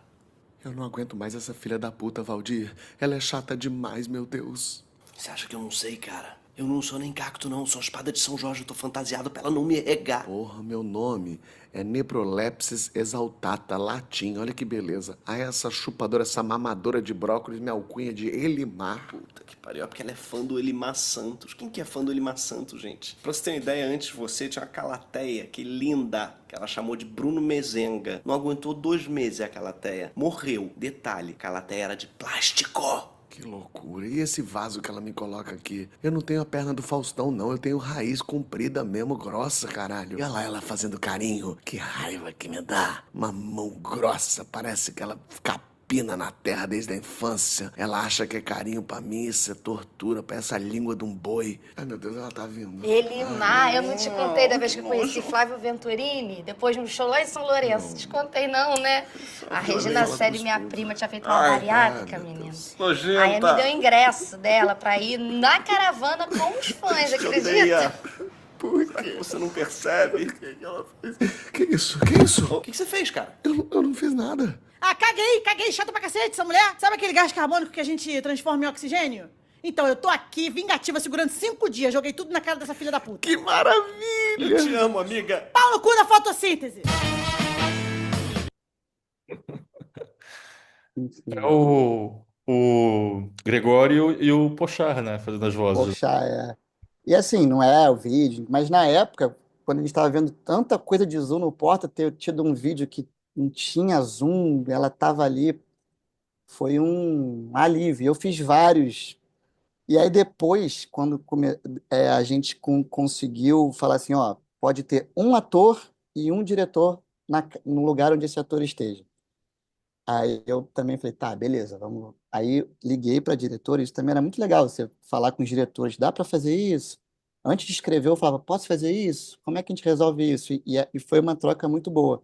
Eu não aguento mais essa filha da puta, Valdir. Ela é chata demais, meu Deus. Você acha que eu não sei, cara? Eu não sou nem cacto, não. Sou a espada de São Jorge. Eu tô fantasiado pra ela não me regar. Porra, meu nome é Neprolepsis exaltata, latim. Olha que beleza. Aí essa chupadora, essa mamadora de brócolis me alcunha de Elimar. Puta que pariu. É porque ela é fã do Elimar Santos. Quem que é fã do Elimar Santos, gente? Pra você ter uma ideia, antes de você tinha uma Calateia, que linda, que ela chamou de Bruno Mezenga. Não aguentou 2 meses a Calateia. Morreu. Detalhe, Calateia era de plástico. Que loucura. E esse vaso que ela me coloca aqui? Eu não tenho a perna do Faustão, não. Eu tenho raiz comprida mesmo, grossa, caralho. E olha lá ela fazendo carinho. Que raiva que me dá. Uma mão grossa. Parece que ela capina na terra desde a infância. Ela acha que é carinho pra mim. Isso é tortura. Parece a língua de um boi. Ai, meu Deus, ela tá vindo. Elimar, eu não te contei da vez que eu conheci Flávio Venturini, depois de um show lá em São Lourenço. Te contei não, né? A Regina Celi, minha prima, tinha feito uma bariátrica, menino. Aí me deu o ingresso dela pra ir na caravana com os fãs, acredita? Será que você não percebe? Que isso? Que isso? O que você fez, cara? Eu não fiz nada. Ah, caguei, chata pra cacete essa mulher. Sabe aquele gás carbônico que a gente transforma em oxigênio? Então, eu tô aqui, vingativa, segurando 5 dias. Joguei tudo na cara dessa filha da puta. Que maravilha! Eu te amo, amiga. Pau no cu da fotossíntese. É o Gregório e o Pochar, né? Fazendo as vozes. Poxa, é. E assim, não é o vídeo, mas na época, quando a gente estava vendo tanta coisa de zoom no Porta, ter tido um vídeo que não tinha zoom, ela estava ali, foi um alívio. Eu fiz vários. E aí depois, quando a gente conseguiu falar assim, ó, pode ter um ator e um diretor no lugar onde esse ator esteja. Aí eu também falei, tá, beleza, vamos. Aí liguei para a diretora, isso também era muito legal, você falar com os diretores, dá para fazer isso? Antes de escrever, eu falava, posso fazer isso? Como é que a gente resolve isso? E foi uma troca muito boa.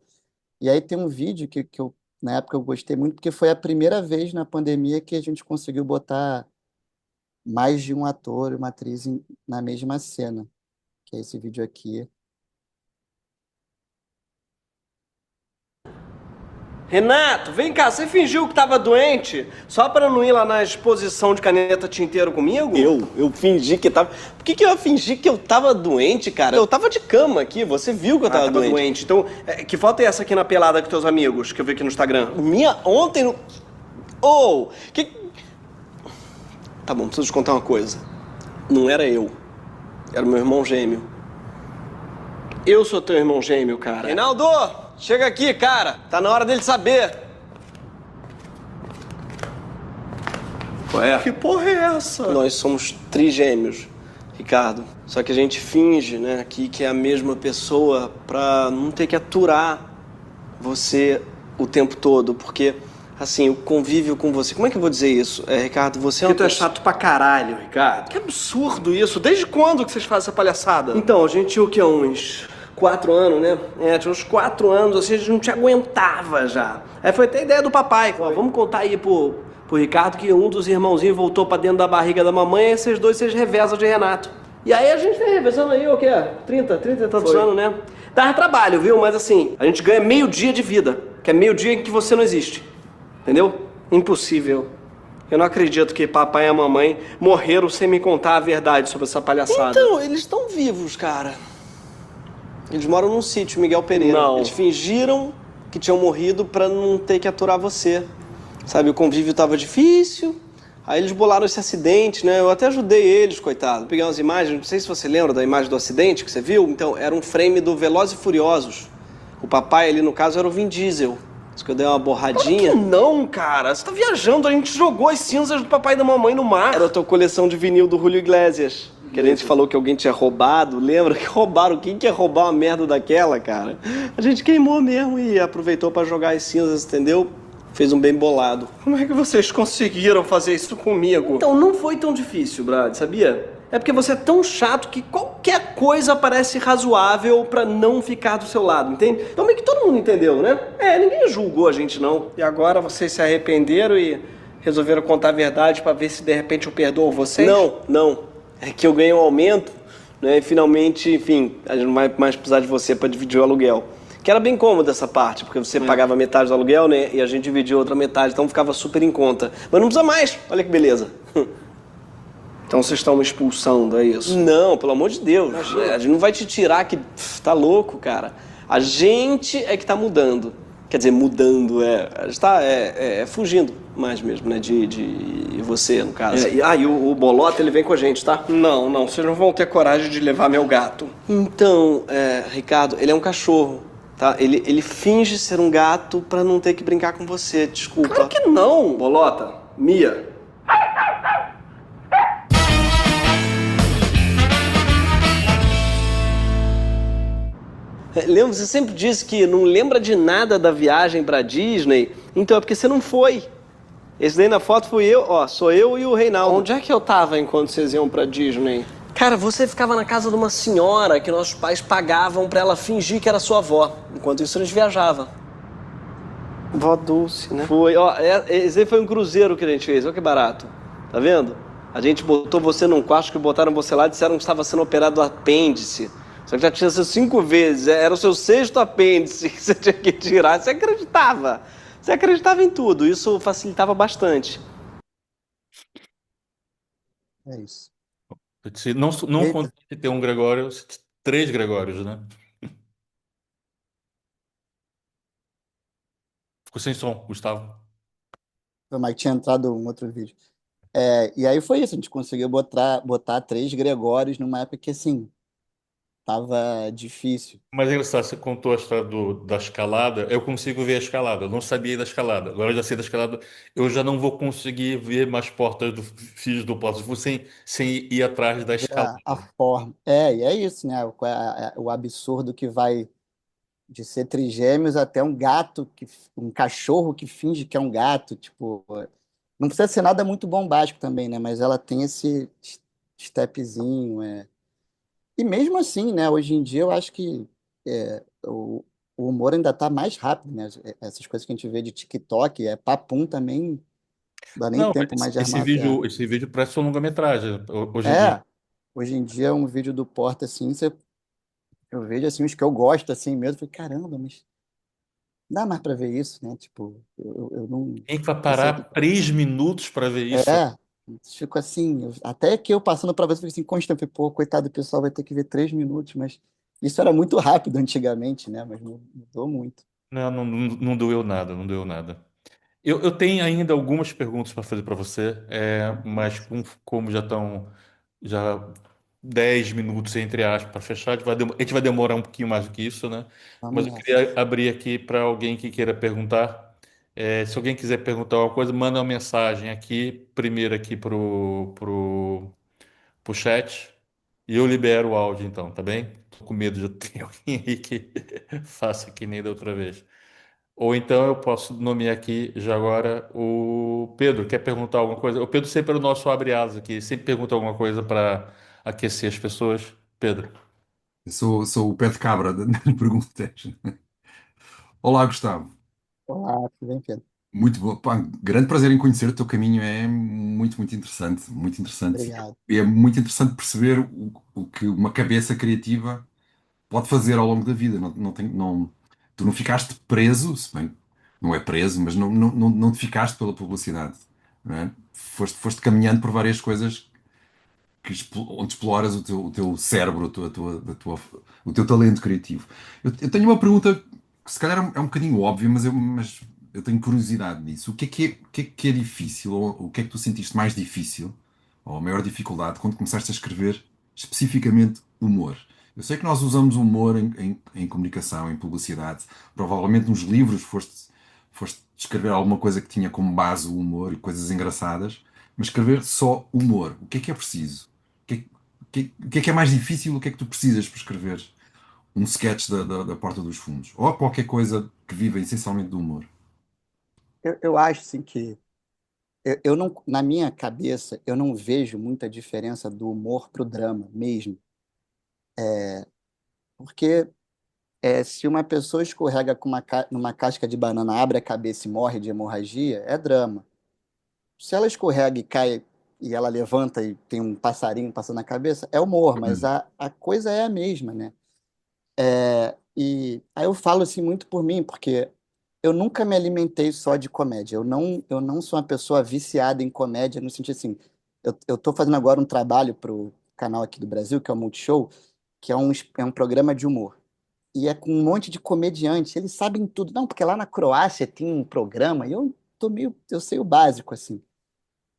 E aí tem um vídeo que eu, na época, eu gostei muito, porque foi a primeira vez na pandemia que a gente conseguiu botar mais de um ator e uma atriz na mesma cena, que é esse vídeo aqui. Renato, vem cá, você fingiu que tava doente só pra não ir lá na exposição de caneta tinteiro comigo? Eu fingi que tava. Por que eu ia fingir que eu tava doente, cara? Eu tava de cama aqui, você viu que eu tava doente. Então, que foto é essa aqui na pelada com teus amigos que eu vi aqui no Instagram? Minha ontem no. Oh! Que. Tá bom, preciso te contar uma coisa. Não era eu. Era o meu irmão gêmeo. Eu sou teu irmão gêmeo, cara. Reinaldo! Chega aqui, cara. Tá na hora dele saber. Qual é? Que porra é essa? Nós somos trigêmeos, Ricardo. Só que a gente finge, né, que é a mesma pessoa pra não ter que aturar você o tempo todo. Porque, assim, o convívio com você... Como é que eu vou dizer isso? Ricardo, você é uma... Porque tu é chato pra caralho, Ricardo. Que absurdo isso. Desde quando que vocês fazem essa palhaçada? Então, a gente tinha o quê? Uns 4 anos, né? Tinha uns 4 anos, assim, a gente não te aguentava já. Aí foi até a ideia do papai. Ó, vamos contar aí pro Ricardo que um dos irmãozinhos voltou pra dentro da barriga da mamãe e esses dois vocês revezam de Renato. E aí a gente vem revezando aí, o quê? 30 e tantos anos, né? Dá trabalho, viu? Mas assim, a gente ganha meio dia de vida, que é meio dia em que você não existe. Entendeu? Impossível. Eu não acredito que papai e a mamãe morreram sem me contar a verdade sobre essa palhaçada. Então, eles estão vivos, cara. Eles moram num sítio, Miguel Pereira. Não. Eles fingiram que tinham morrido pra não ter que aturar você. Sabe, o convívio tava difícil. Aí eles bolaram esse acidente, né? Eu até ajudei eles, coitado. Peguei umas imagens, não sei se você lembra da imagem do acidente que você viu. Então, era um frame do Velozes e Furiosos. O papai ali, no caso, era o Vin Diesel. Isso que eu dei uma borradinha. Claro que não, cara. Você tá viajando, a gente jogou as cinzas do papai e da mamãe no mar. Era a tua coleção de vinil do Julio Iglesias. Que a gente falou que alguém tinha roubado, lembra? Que roubaram. Quem quer roubar uma merda daquela, cara? A gente queimou mesmo e aproveitou pra jogar as cinzas, entendeu? Fez um bem bolado. Como é que vocês conseguiram fazer isso comigo? Então, não foi tão difícil, Brad, sabia? É porque você é tão chato que qualquer coisa parece razoável pra não ficar do seu lado, entende? Então meio que todo mundo entendeu, né? Ninguém julgou a gente, não. E agora vocês se arrependeram e resolveram contar a verdade pra ver se de repente eu perdoo vocês? Não. É que eu ganhei um aumento, né? E finalmente, enfim, a gente não vai mais precisar de você pra dividir o aluguel. Que era bem cômodo essa parte, porque você pagava metade do aluguel, né? E a gente dividia a outra metade, então ficava super em conta. Mas não precisa mais, olha que beleza. Então vocês estão me expulsando, é isso? Não, pelo amor de Deus. A gente não vai te tirar que... tá louco, cara. A gente é que tá mudando. Quer dizer, mudando, a gente tá fugindo mais mesmo, né? De você, no caso. E o Bolota, ele vem com a gente, tá? Não, vocês não vão ter coragem de levar meu gato. Então, Ricardo, ele é um cachorro, tá? Ele finge ser um gato pra não ter que brincar com você, desculpa. Claro que não, Bolota. Mia. Lembra, você sempre disse que não lembra de nada da viagem pra Disney, então é porque você não foi. Esse daí na foto fui eu, sou eu e o Reinaldo. Onde é que eu tava enquanto vocês iam pra Disney? Cara, você ficava na casa de uma senhora que nossos pais pagavam pra ela fingir que era sua avó. Enquanto isso, eles viajavam. Vó Dulce, né? Foi, esse aí foi um cruzeiro que a gente fez, olha que barato. Tá vendo? A gente botou você num quarto, que botaram você lá e disseram que estava sendo operado do apêndice. Só que já tinha sido 5 vezes, era o seu 6º apêndice que você tinha que tirar. Você acreditava. Você acreditava em tudo, isso facilitava bastante. É isso. Não contente ter um Gregório, 3 Gregórios, né? Ficou sem som, Gustavo. Mas tinha entrado um outro vídeo. E aí foi isso, a gente conseguiu botar 3 Gregórios numa época que, assim, tava difícil. Mas é engraçado, você contou a história da escalada, eu consigo ver a escalada, eu não sabia da escalada, agora eu já sei da escalada, eu já não vou conseguir ver mais portas do Filhos do Poço sem ir atrás da escalada. A forma. E é isso, né? O absurdo que vai de ser trigêmeos até um cachorro que finge que é um gato, tipo, não precisa ser nada muito bombástico também, né? Mas ela tem esse stepzinho, E mesmo assim, né? Hoje em dia eu acho que o humor ainda tá mais rápido, né? Essas coisas que a gente vê de TikTok, papum também, não dá nem Não, tempo mais de armar a piada. esse vídeo parece uma longa-metragem hoje em dia. É, hoje em dia um vídeo do Porta assim, eu vejo assim os que eu gosto assim mesmo, eu falei, caramba, mas não dá mais pra ver isso, né? Tipo, eu não. Quem que vai Eu sei parar que. 3 minutos para ver isso? É, fico assim, até que eu passando pra ver, eu fico assim, constante, falei, pô, coitado do pessoal vai ter que ver 3 minutos, mas isso era muito rápido antigamente, né? Mas mudou muito. Não, não, não doeu nada, não doeu nada. Eu tenho ainda algumas perguntas para fazer para você, mas como já estão já 10 minutos, entre aspas, para fechar, a gente vai demorar um pouquinho mais do que isso, né? Vamos Mas eu nessa. queria abrir aqui para alguém que queira perguntar. Se alguém quiser perguntar alguma coisa, manda uma mensagem aqui, primeiro aqui pro chat, e eu libero o áudio então, tá bem? Tô com medo de ter alguém aí que faça que nem da outra vez. Ou então eu posso nomear aqui já agora o Pedro. Quer perguntar alguma coisa? O Pedro sempre é o nosso abre-alas aqui, sempre pergunta alguma coisa para aquecer as pessoas. Pedro. Eu sou o pé de cabra das perguntas. Olá, Gustavo. Olá, tudo bem, Pedro? Muito bom. Pá, grande prazer em conhecer o teu caminho. É muito, muito interessante. Muito interessante. Obrigado. E é muito interessante perceber o que uma cabeça criativa pode fazer ao longo da vida. Tu não ficaste preso, se bem, não é preso, mas não te ficaste pela publicidade. Não é? Foste caminhando por várias coisas onde exploras o teu cérebro, o teu talento criativo. Eu tenho uma pergunta que se calhar é um bocadinho óbvia, mas eu tenho curiosidade nisso. O que é difícil, ou o que é que tu sentiste mais difícil, ou a maior dificuldade, quando começaste a escrever especificamente humor? Eu sei que nós usamos humor em comunicação, em publicidade. Provavelmente nos livros foste escrever alguma coisa que tinha como base o humor e coisas engraçadas, mas escrever só humor, o que é preciso? O que é mais difícil? O que é que tu precisas para escrever um sketch da Porta dos Fundos? Ou qualquer coisa que viva essencialmente do humor? Eu acho assim que eu não, na minha cabeça, eu não vejo muita diferença do humor pro drama mesmo. Porque se uma pessoa escorrega numa casca de banana, abre a cabeça e morre de hemorragia, é drama. Se ela escorrega e cai e ela levanta e tem um passarinho passando na cabeça, é humor, mas a coisa é a mesma, né? E aí eu falo assim muito por mim, porque eu nunca me alimentei só de comédia. Eu não sou uma pessoa viciada em comédia, no sentido assim, eu tô fazendo agora um trabalho pro canal aqui do Brasil, que é o Multishow, que é um programa de humor. E é com um monte de comediante, eles sabem tudo. Não, porque lá na Croácia tem um programa, e eu sei o básico, assim.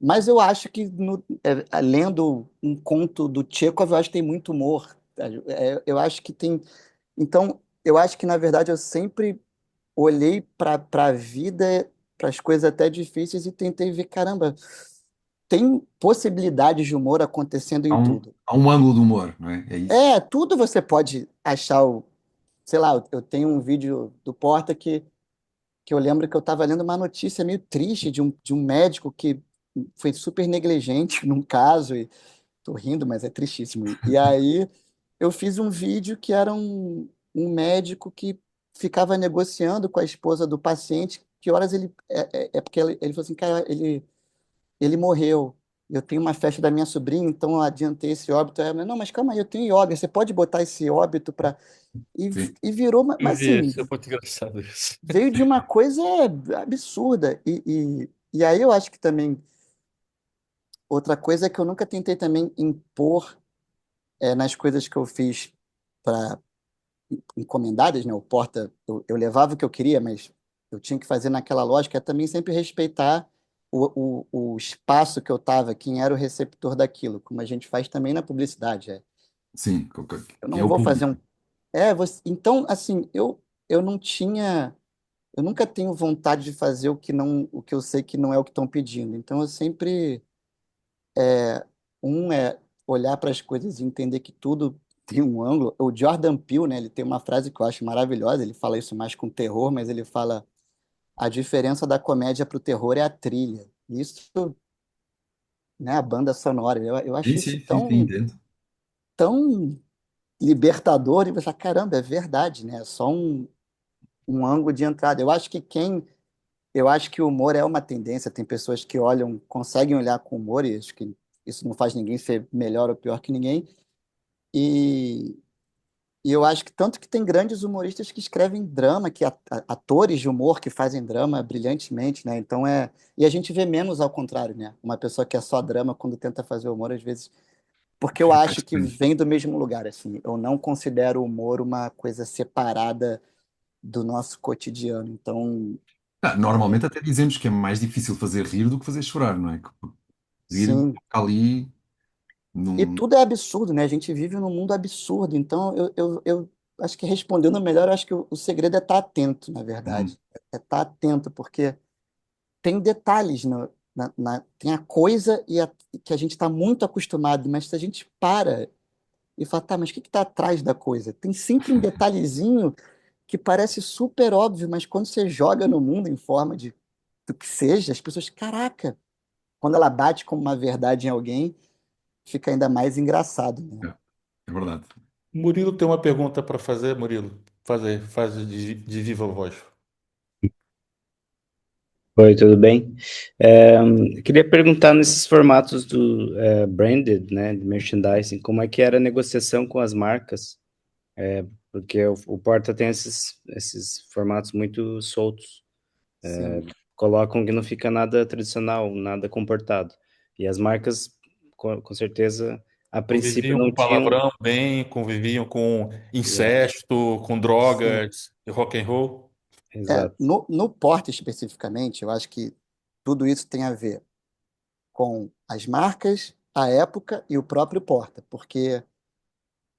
Mas eu acho que, lendo um conto do Tchekov, eu acho que tem muito humor. Eu acho que tem. Então, eu acho que, na verdade, eu sempre olhei para a vida, para as coisas até difíceis e tentei ver, caramba, tem possibilidades de humor acontecendo Há em um, tudo. há um ângulo do humor, não é? É isso. Tudo você pode achar sei lá, eu tenho um vídeo do Porta que eu lembro que eu estava lendo uma notícia meio triste de um médico que foi super negligente num caso, e tô rindo, mas é tristíssimo. E aí eu fiz um vídeo que era um médico que ficava negociando com a esposa do paciente que horas ele. É porque ele falou assim, cara, ele morreu. Eu tenho uma festa da minha sobrinha, então eu adiantei esse óbito. Aí não, mas calma aí, eu tenho yoga, você pode botar esse óbito para. E, Sim. e virou, Eu mas vi, assim, isso é muito engraçado isso. veio de uma coisa absurda. E aí eu acho que também, outra coisa é que eu nunca tentei também impor nas coisas que eu fiz para encomendadas, né? O porta, eu levava o que eu queria, mas eu tinha que fazer naquela lógica, é também sempre respeitar o espaço que eu estava, quem era o receptor daquilo, como a gente faz também na publicidade. Sim, Eu que é não o vou fazer público. um. Então, assim, eu não tinha. Eu nunca tenho vontade de fazer o que eu sei que não é o que estão pedindo. Então, eu sempre. Um é olhar para as coisas e entender que tudo tem um ângulo. O Jordan Peele, né? Ele tem uma frase que eu acho maravilhosa. Ele fala isso mais com terror, mas ele fala: a diferença da comédia para o terror é a trilha. Isso, né? A banda sonora. Eu Sim, acho isso sim, sim, sim, entendo. tão libertador. E você fala, caramba, é verdade, né? É só um ângulo de entrada. Eu acho que o humor é uma tendência. Tem pessoas que olham, conseguem olhar com humor, e acho que isso não faz ninguém ser melhor ou pior que ninguém. E, e eu acho que tanto que tem grandes humoristas que escrevem drama, atores de humor que fazem drama brilhantemente, né? Então e a gente vê menos ao contrário, né? Uma pessoa que é só drama quando tenta fazer humor, às vezes, porque eu Fica mais acho que distante. vem do mesmo lugar, assim. Eu não considero o humor uma coisa separada do nosso cotidiano. Então, Normalmente até dizemos que é mais difícil fazer rir do que fazer chorar, não é? Que rir sim. ali E num. tudo é absurdo, né? A gente vive num mundo absurdo. Então, eu acho que respondendo melhor, eu acho que o segredo é estar atento, na Hum, verdade. É estar atento, porque tem detalhes, tem a coisa que a gente está muito acostumado, mas se a gente para e fala, tá, mas o que está atrás da coisa? Tem sempre um detalhezinho que parece super óbvio, mas quando você joga no mundo em forma de do que seja, as pessoas, caraca, quando ela bate como uma verdade em alguém, fica ainda mais engraçado, né? é, é verdade. Murilo tem uma pergunta para fazer, Murilo. Faz de viva voz. Oi, tudo bem? Queria perguntar nesses formatos do branded, né, de merchandising, como é que era a negociação com as marcas? Porque o Porta tem esses formatos muito soltos, Sim. colocam que não fica nada tradicional, nada comportado. E as marcas, com certeza, a princípio Conviviam não com tinham. palavrão bem, conviviam com Yeah, incesto, com Sim. drogas, e rock and roll. exato. No Porta especificamente, eu acho que tudo isso tem a ver com as marcas, a época e o próprio Porta, porque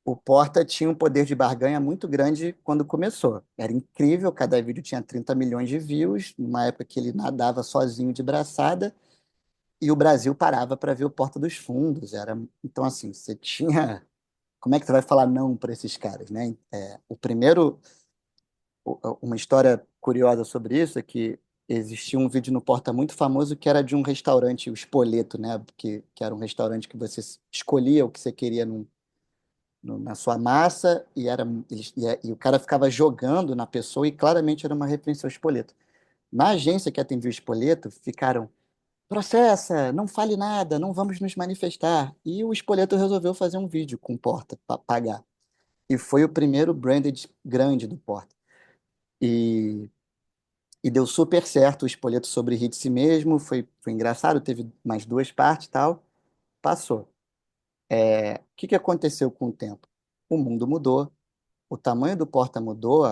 o Porta tinha um poder de barganha muito grande quando começou. Era incrível, cada vídeo tinha 30 milhões de views, numa época que ele nadava sozinho de braçada, e o Brasil parava para ver o Porta dos Fundos. Então, assim, você tinha. Como é que você vai falar não para esses caras, né? O primeiro. Uma história curiosa sobre isso é que existia um vídeo no Porta muito famoso que era de um restaurante, o Spoleto, né? Que era um restaurante que você escolhia o que você queria na sua massa e o cara ficava jogando na pessoa e claramente era uma referência ao Spoleto. Na agência que atendia o Spoleto, ficaram, processa, não fale nada, não vamos nos manifestar. E o Spoleto resolveu fazer um vídeo com o Porta para pagar. E foi o primeiro branded grande do Porta. E E deu super certo o Espoleto sobre rir de si mesmo, foi engraçado, teve mais duas partes e tal, passou. O que que aconteceu com o tempo? O mundo mudou, o tamanho do Porta mudou,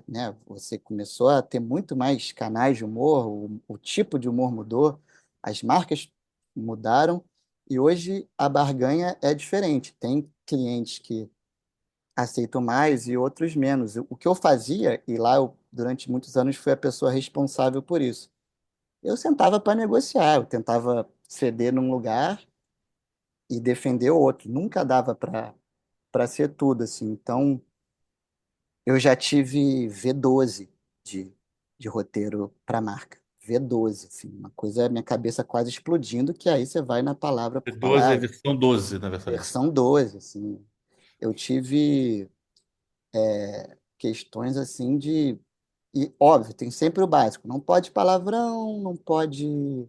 né? Você começou a ter muito mais canais de humor, o tipo de humor mudou, as marcas mudaram, e hoje a barganha é diferente. Tem clientes que aceitam mais e outros menos. O que eu fazia, e lá eu, durante muitos anos, fui a pessoa responsável por isso. Eu sentava para negociar, eu tentava ceder num lugar e defender o outro. Nunca dava para ser tudo assim. Então, eu já tive V12 de, de roteiro para marca. V12, assim, uma coisa, minha cabeça quase explodindo, que aí você vai na palavra por 12, palavra. edição 12, na verdade. Versão 12, assim. Eu tive questões assim de. E, óbvio, tem sempre o básico. Não pode palavrão, não pode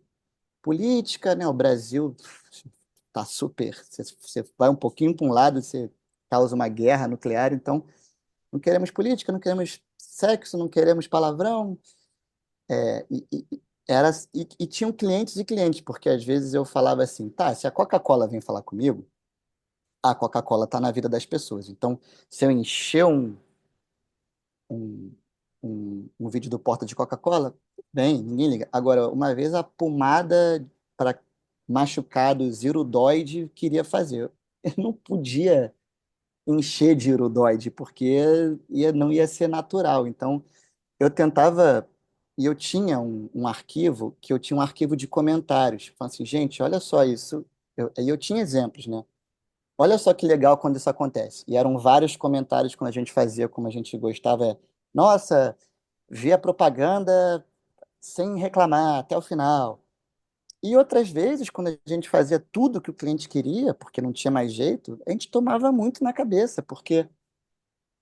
política, né? O Brasil tá super. Você vai um pouquinho para um lado, você causa uma guerra nuclear. Então, não queremos política, não queremos sexo, não queremos palavrão. É, e tinham clientes e clientes, porque às vezes eu falava assim, tá, se a Coca-Cola vem falar comigo, a Coca-Cola tá na vida das pessoas. Então, se eu encher um, um vídeo do Porta de Coca-Cola, bem, ninguém liga. Agora, uma vez a pomada para machucados irudoide queria fazer. Eu não podia encher de irudoide, porque não ia ser natural. Então, eu tentava, e eu tinha um arquivo, que eu tinha um arquivo de comentários. Falando assim, gente, olha só isso. Aí eu tinha exemplos, né? Olha só que legal quando isso acontece. E eram vários comentários quando a gente fazia, como a gente gostava. Nossa, vi a propaganda sem reclamar até o final. E outras vezes, quando a gente fazia tudo que o cliente queria, porque não tinha mais jeito, a gente tomava muito na cabeça, porque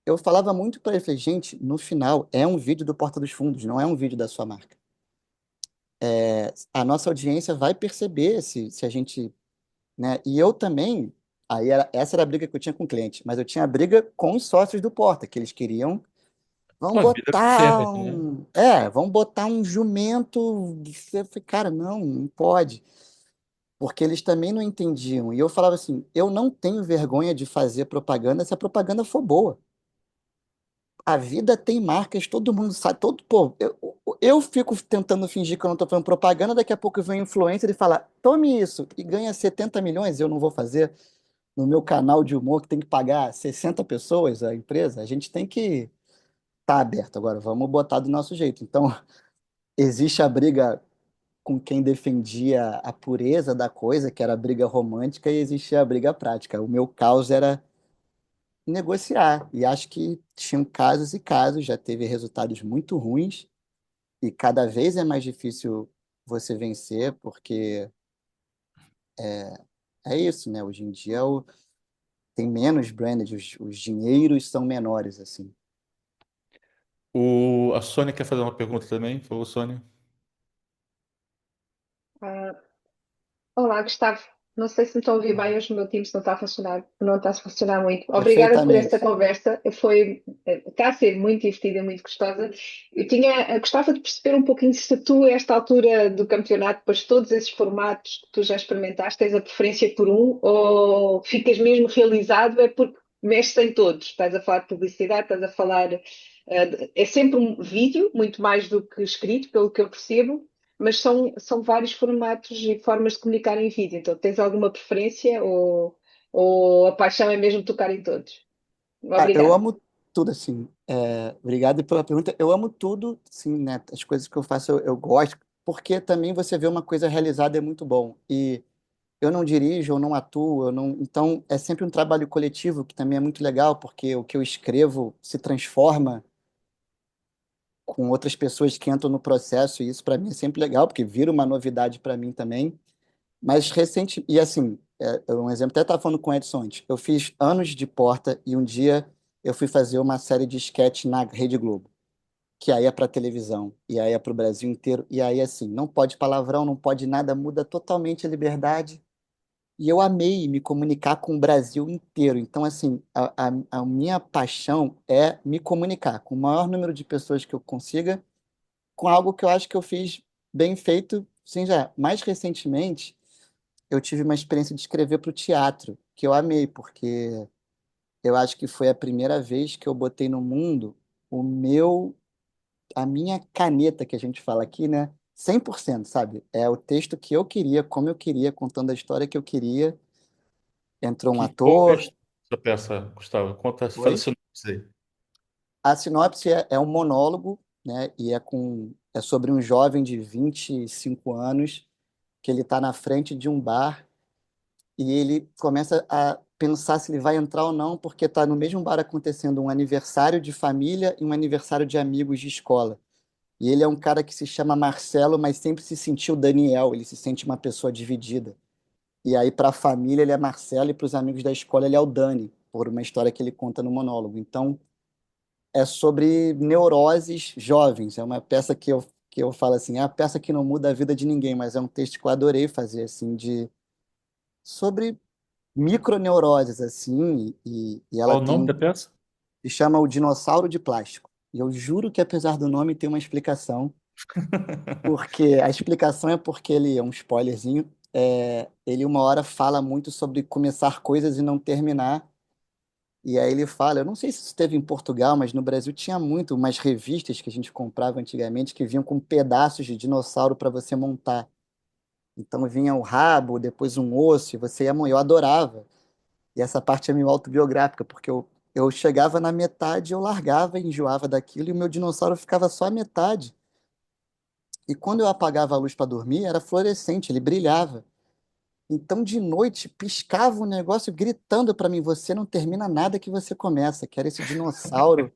eu falava muito para ele, falei, gente, no final é um vídeo do Porta dos Fundos, não é um vídeo da sua marca. A nossa audiência vai perceber se a gente, né? E eu também, essa era a briga que eu tinha com o cliente, mas eu tinha a briga com os sócios do Porta, que eles queriam, Uma vida perfeita, né? vão botar um jumento. Eu falei, cara, não, não pode. Porque eles também não entendiam. E eu falava assim, eu não tenho vergonha de fazer propaganda se a propaganda for boa. A vida tem marcas, todo mundo sabe, pô, eu fico tentando fingir que eu não estou fazendo propaganda, daqui a pouco vem um influencer e fala, tome isso, e ganha 70 milhões, eu não vou fazer no meu canal de humor que tem que pagar 60 pessoas a empresa, a gente tem que estar aberto agora, vamos botar do nosso jeito. Então, existe a briga com quem defendia a pureza da coisa, que era a briga romântica, e existia a briga prática. O meu caos era negociar. E acho que tinham casos e casos, já teve resultados muito ruins, e cada vez é mais difícil você vencer, porque é isso, né? Hoje em dia tem menos branded, os dinheiros são menores, assim. A Sônia quer fazer uma pergunta também? Por favor, Sônia. Ah, olá, Gustavo. Não sei se me estão a ouvir bem, hoje o meu Teams não está a funcionar, não está a funcionar muito. Obrigada por esta Perfeitamente. conversa, está a ser muito divertida, muito gostosa. Gostava de perceber um pouquinho se tu, a esta altura do campeonato, depois de todos esses formatos que tu já experimentaste, tens a preferência por um ou ficas mesmo realizado, é porque mexes em todos. Estás a falar de publicidade, estás a falar. É sempre um vídeo, muito mais do que escrito, pelo que eu percebo, mas são vários formatos e formas de comunicar em vídeo. Então, tens alguma preferência ou a paixão é mesmo tocar em todos? Eu Obrigada. amo tudo, assim. Obrigado pela pergunta. Eu amo tudo, sim, né? As coisas que eu faço eu gosto, porque também você vê uma coisa realizada é muito bom. E eu não dirijo, eu não atuo, eu não... Então é sempre um trabalho coletivo que também é muito legal, porque o que eu escrevo se transforma com outras pessoas que entram no processo, e isso para mim é sempre legal, porque vira uma novidade para mim também. Mas recente, e assim, um exemplo, até estava falando com o Edson antes, eu fiz anos de porta e um dia eu fui fazer uma série de sketch na Rede Globo, que aí é para televisão, e aí é para o Brasil inteiro, e aí assim, não pode palavrão, não pode nada, muda totalmente a liberdade. E eu amei me comunicar com o Brasil inteiro. Então, assim, a minha paixão é me comunicar com o maior número de pessoas que eu consiga, com algo que eu acho que eu fiz bem feito. Sim, já. Mais recentemente, eu tive uma experiência de escrever para o teatro, que eu amei, porque eu acho que foi a primeira vez que eu botei no mundo o meu, a minha caneta, que a gente fala aqui, né? 100%, sabe? É o texto que eu queria, como eu queria, contando a história que eu queria. Entrou um Qual é ator. essa peça, Gustavo? Conta, faz Oi? o sinopse aí. A sinopse é um monólogo, né? E é sobre um jovem de 25 anos que ele está na frente de um bar e ele começa a pensar se ele vai entrar ou não, porque está no mesmo bar acontecendo um aniversário de família e um aniversário de amigos de escola. E ele é um cara que se chama Marcelo, mas sempre se sentiu Daniel, ele se sente uma pessoa dividida. E aí, para a família, ele é Marcelo, e para os amigos da escola, ele é o Dani, por uma história que ele conta no monólogo. Então, é sobre neuroses jovens. É uma peça que eu falo assim, é uma peça que não muda a vida de ninguém, mas é um texto que eu adorei fazer, assim, sobre microneuroses, assim, e ela Qual o nome tem, da peça? se chama O Dinossauro de Plástico. E eu juro que, apesar do nome, tem uma explicação, porque a explicação é porque ele é um spoilerzinho. Ele uma hora fala muito sobre começar coisas e não terminar. E aí ele fala, eu não sei se isso teve em Portugal, mas no Brasil tinha muito umas revistas que a gente comprava antigamente que vinham com pedaços de dinossauro para você montar. Então vinha o rabo, depois um osso, e você ia, eu adorava. E essa parte é meio autobiográfica, porque eu chegava na metade, eu largava, enjoava daquilo e o meu dinossauro ficava só a metade. E quando eu apagava a luz para dormir, era fluorescente, ele brilhava. Então, de noite, piscava um negócio gritando para mim: você não termina nada que você começa. Que era esse dinossauro,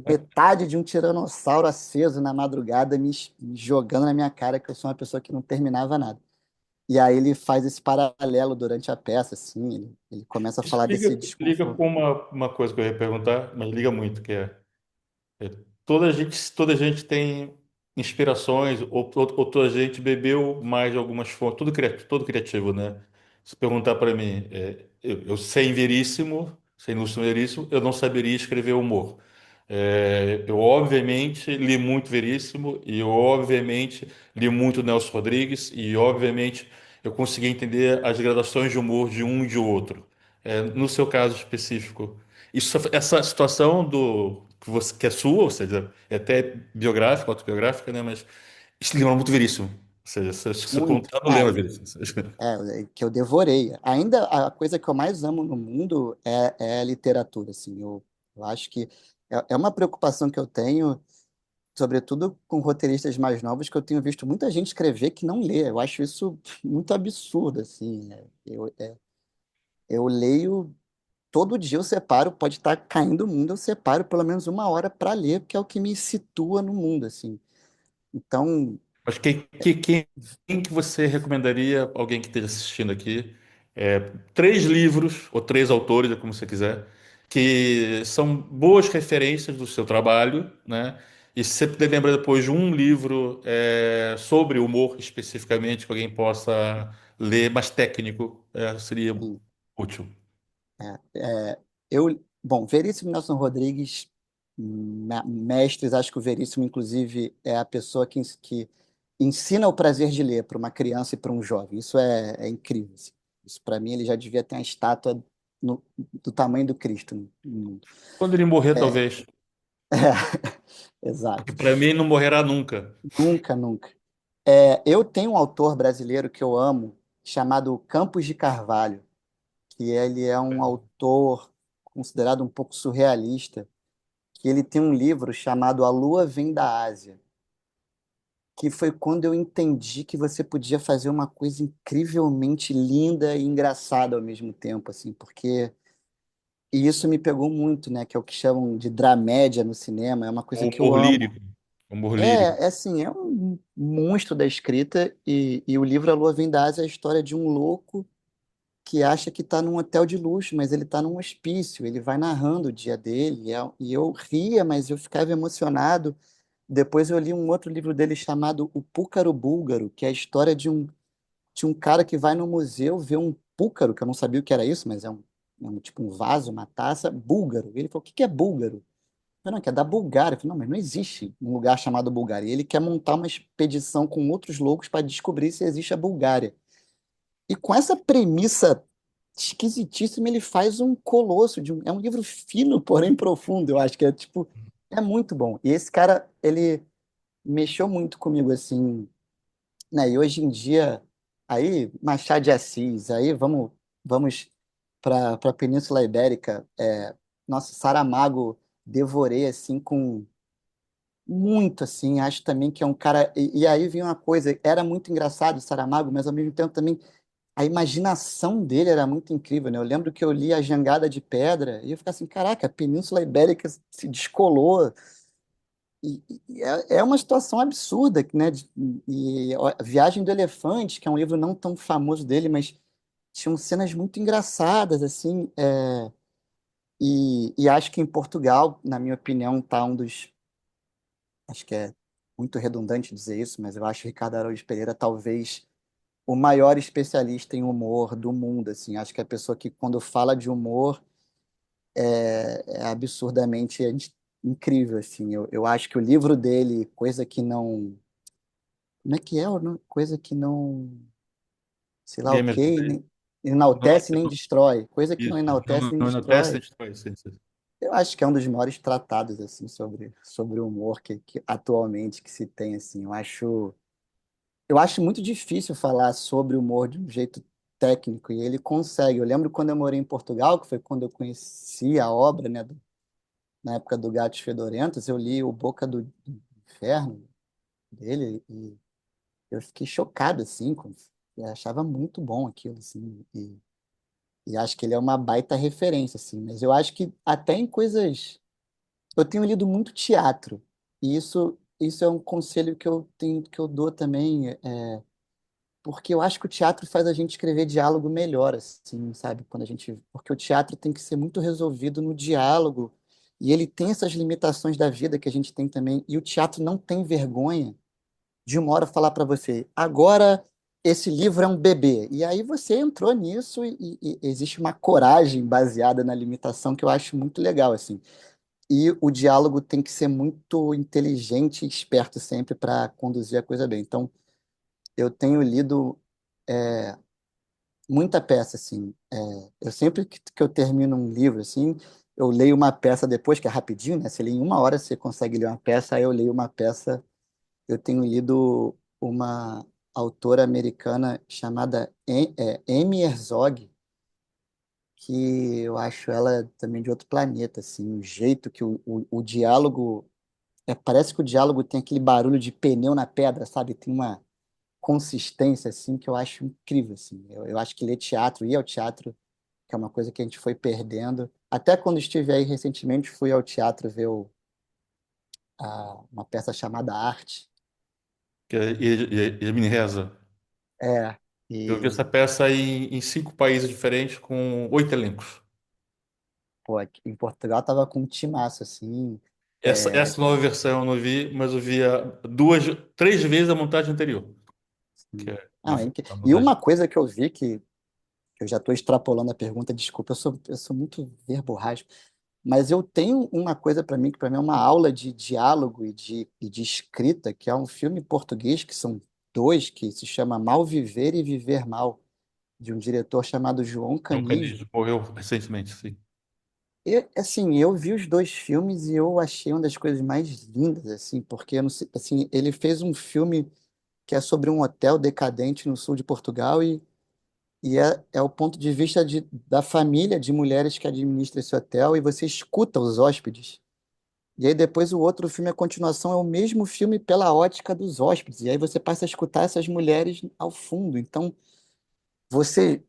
metade de um tiranossauro aceso na madrugada, me jogando na minha cara que eu sou uma pessoa que não terminava nada. E aí ele faz esse paralelo durante a peça, assim, ele começa a Isso falar desse liga desconforto. com uma coisa que eu ia perguntar, mas liga muito, que é toda gente tem inspirações, ou toda gente bebeu mais de algumas fontes, todo criativo, né? Se perguntar para mim, eu sei Veríssimo, sei Lúcio Veríssimo, eu não saberia escrever humor. Eu, obviamente, li muito Veríssimo, e eu, obviamente, li muito Nelson Rodrigues, e, obviamente, eu consegui entender as gradações de humor de um e de outro. No seu caso específico, essa situação que é sua, ou seja, é até biográfica, autobiográfica, né? Mas isso lembra muito Veríssimo. Ou seja, se você Muito. contar, não lembra Veríssimo. Que eu devorei. Ainda a coisa que eu mais amo no mundo é a literatura, assim. Eu acho que é uma preocupação que eu tenho, sobretudo com roteiristas mais novos, que eu tenho visto muita gente escrever que não lê. Eu acho isso muito absurdo, assim. Eu leio todo dia, eu separo, pode estar caindo o mundo, eu separo pelo menos uma hora para ler, porque é o que me situa no mundo, assim. Então, Mas quem que você recomendaria, alguém que esteja assistindo aqui, três livros, ou três autores, como você quiser, que são boas referências do seu trabalho, né? E se você puder lembrar depois de um livro sobre humor especificamente, que alguém possa ler, mais técnico, seria sim, útil. bom, Veríssimo e Nelson Rodrigues, mestres, acho que o Veríssimo, inclusive, é a pessoa que ensina o prazer de ler para uma criança e para um jovem. Isso é incrível, assim. Isso, para mim, ele já devia ter uma estátua do tamanho do Cristo no mundo. Quando ele morrer, É, talvez. Porque exato. para mim não morrerá nunca. Nunca, nunca. Eu tenho um autor brasileiro que eu amo, chamado Campos de Carvalho, que ele é um autor considerado um pouco surrealista, que ele tem um livro chamado A Lua Vem da Ásia, que foi quando eu entendi que você podia fazer uma coisa incrivelmente linda e engraçada ao mesmo tempo, assim, porque e isso me pegou muito, né, que é o que chamam de dramédia no cinema, é uma coisa O que eu humor amo. lírico. Humor lírico. Assim, é um monstro da escrita e o livro A Lua Vem da Ásia é a história de um louco que acha que está num hotel de luxo, mas ele está num hospício, ele vai narrando o dia dele, e eu ria, mas eu ficava emocionado. Depois eu li um outro livro dele chamado O Púcaro Búlgaro, que é a história de um cara que vai no museu ver um púcaro, que eu não sabia o que era isso, mas é um tipo um vaso, uma taça, búlgaro. Ele falou: o que que é búlgaro? Eu falei: não, que é da Bulgária. Eu falei: não, mas não existe um lugar chamado Bulgária. E ele quer montar uma expedição com outros loucos para descobrir se existe a Bulgária. E com essa premissa esquisitíssima, ele faz um colosso é um livro fino, porém profundo. Eu acho que é tipo, é muito bom. E esse cara, ele mexeu muito comigo assim, né? E hoje em dia, aí Machado de Assis, aí vamos para a Península Ibérica. Nossa, Saramago devorei assim com muito assim. Acho também que é um cara. E aí vem uma coisa, era muito engraçado o Saramago, mas ao mesmo tempo também a imaginação dele era muito incrível, né? Eu lembro que eu li A Jangada de Pedra e eu ficava assim, caraca, a Península Ibérica se descolou. E é uma situação absurda, né? E ó, a Viagem do Elefante, que é um livro não tão famoso dele, mas tinham cenas muito engraçadas, assim. E acho que em Portugal, na minha opinião, tá um dos. Acho que é muito redundante dizer isso, mas eu acho o Ricardo Araújo Pereira talvez o maior especialista em humor do mundo, assim. Acho que é a pessoa que, quando fala de humor, é absurdamente incrível, assim. Eu acho que o livro dele, Coisa que Não... Como é que é? Coisa que não... Sei lá o Ninguém quê, merece. nem enaltece nem destrói. Coisa que não Isso. enaltece nem Não enaltece, nem destrói. destrói. Sim, sim. Eu acho que é um dos maiores tratados, assim, sobre o humor que atualmente que se tem, assim. Eu acho muito difícil falar sobre o humor de um jeito técnico, e ele consegue. Eu lembro quando eu morei em Portugal, que foi quando eu conheci a obra, né, na época do Gatos Fedorentos, eu li O Boca do Inferno dele, e eu fiquei chocado, assim, eu achava muito bom aquilo, assim, e acho que ele é uma baita referência, assim, mas eu acho que até em coisas. Eu tenho lido muito teatro, e isso é um conselho que eu tenho, que eu dou também, porque eu acho que o teatro faz a gente escrever diálogo melhor, assim, sabe? Porque o teatro tem que ser muito resolvido no diálogo, e ele tem essas limitações da vida que a gente tem também, e o teatro não tem vergonha de uma hora falar para você, agora esse livro é um bebê. E aí você entrou nisso e existe uma coragem baseada na limitação que eu acho muito legal, assim. E o diálogo tem que ser muito inteligente e esperto sempre para conduzir a coisa bem. Então, eu tenho lido muita peça, assim. Eu sempre que eu termino um livro, assim, eu leio uma peça depois, que é rapidinho, né? Você lê em uma hora, você consegue ler uma peça, aí eu leio uma peça. Eu tenho lido uma autora americana chamada Amy Herzog, que eu acho ela também de outro planeta, assim, o jeito que o diálogo, parece que o diálogo tem aquele barulho de pneu na pedra, sabe? Tem uma consistência, assim, que eu acho incrível, assim. Eu acho que ler teatro, ir ao teatro, que é uma coisa que a gente foi perdendo. Até quando estive aí recentemente, fui ao teatro ver uma peça chamada Arte. Que é Emine Reza. É, Eu vi essa e peça em 5 países diferentes, com 8 elencos. pô, aqui em Portugal tava com um timaço, assim. É, Essa nova versão eu não vi, mas eu vi duas, três vezes a montagem anterior, que assim, é não, a e montagem. uma coisa que eu vi que eu já estou extrapolando a pergunta, desculpa, eu sou muito verborrágico, mas eu tenho uma coisa para mim, que para mim é uma aula de diálogo e de escrita, que é um filme português, que são dois, que se chama Mal Viver e Viver Mal, de um diretor chamado João João Canijo. Canijo morreu recentemente, sim. E, assim, eu vi os dois filmes e eu achei uma das coisas mais lindas, assim, porque eu não sei, assim, ele fez um filme que é sobre um hotel decadente no sul de Portugal e é o ponto de vista da família de mulheres que administra esse hotel e você escuta os hóspedes. E aí depois o outro filme, a continuação, é o mesmo filme pela ótica dos hóspedes. E aí você passa a escutar essas mulheres ao fundo. Então, você...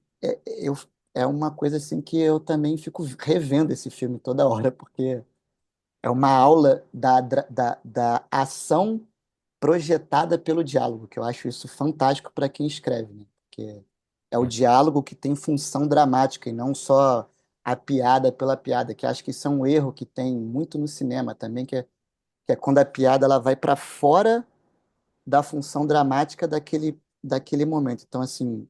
é uma coisa assim que eu também fico revendo esse filme toda hora, porque é uma aula da ação projetada pelo diálogo, que eu acho isso fantástico para quem escreve, né? Porque é o diálogo que tem função dramática e não só a piada pela piada, que acho que isso é um erro que tem muito no cinema também, que é quando a piada ela vai para fora da função dramática daquele momento. Então, assim,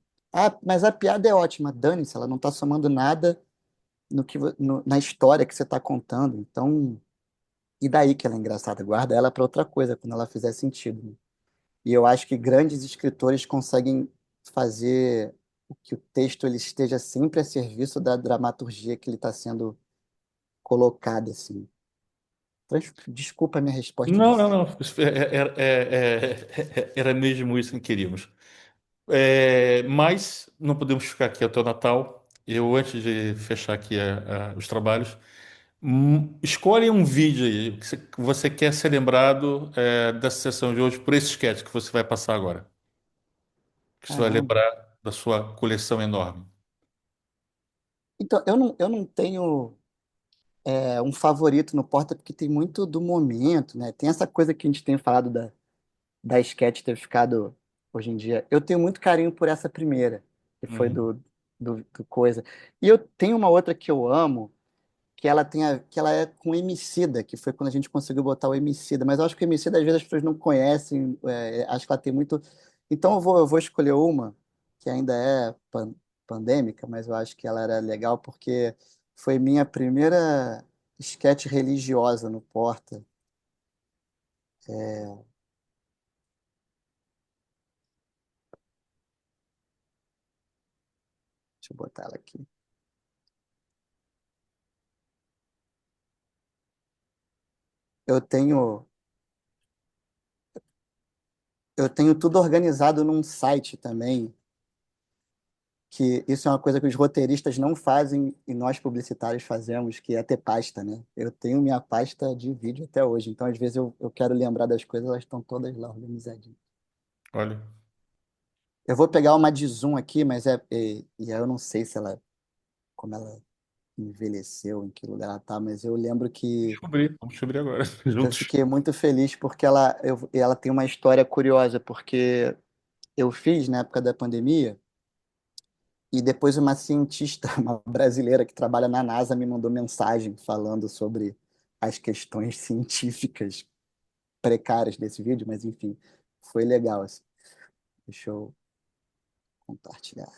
mas a piada é ótima, dane-se, ela não está somando nada na história que você está contando. Então, e daí que ela é engraçada? Guarda ela para outra coisa, quando ela fizer sentido, né? E eu acho que grandes escritores conseguem fazer que o texto ele esteja sempre a serviço da dramaturgia que ele está sendo colocado, assim. Desculpa a minha resposta Não, de. não, não. Era mesmo isso que queríamos. Mas não podemos ficar aqui até o Natal. Eu, antes de fechar aqui os trabalhos, escolhe um vídeo aí que você quer ser lembrado dessa sessão de hoje por esse sketch que você vai passar agora. Que você vai Caramba. lembrar da sua coleção enorme. Então, eu não tenho um favorito no Porta, porque tem muito do momento, né? Tem essa coisa que a gente tem falado da sketch ter ficado hoje em dia. Eu tenho muito carinho por essa primeira, que foi Uhum. do Coisa. E eu tenho uma outra que eu amo, que ela é com Emicida, que foi quando a gente conseguiu botar o Emicida. Mas eu acho que o Emicida, às vezes, as pessoas não conhecem, acho que ela tem muito. Então eu vou escolher uma que ainda é pandêmica, mas eu acho que ela era legal porque foi minha primeira esquete religiosa no Porta. É, deixa eu botar ela aqui. Eu tenho, eu tenho tudo organizado num site também, que isso é uma coisa que os roteiristas não fazem e nós publicitários fazemos, que é ter pasta, né? Eu tenho minha pasta de vídeo até hoje, então às vezes eu quero lembrar das coisas, elas estão todas lá organizadinhas. Olha. Eu vou pegar uma de Zoom aqui, mas e aí eu não sei se ela, como ela envelheceu, em que lugar ela tá, mas eu lembro que Vamos descobrir agora, eu juntos. fiquei muito feliz porque ela tem uma história curiosa, porque eu fiz na época da pandemia e depois uma cientista, uma brasileira que trabalha na NASA, me mandou mensagem falando sobre as questões científicas precárias desse vídeo, mas enfim, foi legal, assim. Deixa eu compartilhar.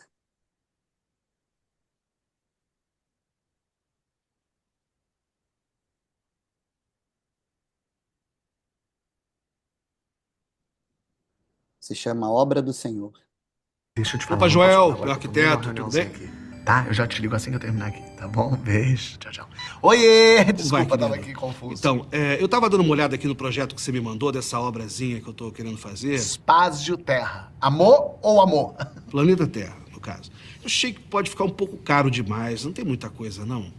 Se chama Obra do Senhor. Deixa eu te falar. Opa, não Joel, posso falar meu agora, que eu tô numa arquiteto, tudo reuniãozinha bem? aqui. Tá? Eu já te ligo assim que eu terminar aqui, tá bom? Beijo. Tchau, tchau. Oiê! Desculpa, tava querido? aqui confuso. Então, eu tava dando uma olhada aqui no projeto que você me mandou, dessa obrazinha que eu tô querendo fazer. Spazio Terra. Amor ou amor? Planeta Terra, no caso. Eu achei que pode ficar um pouco caro demais, não tem muita coisa, não.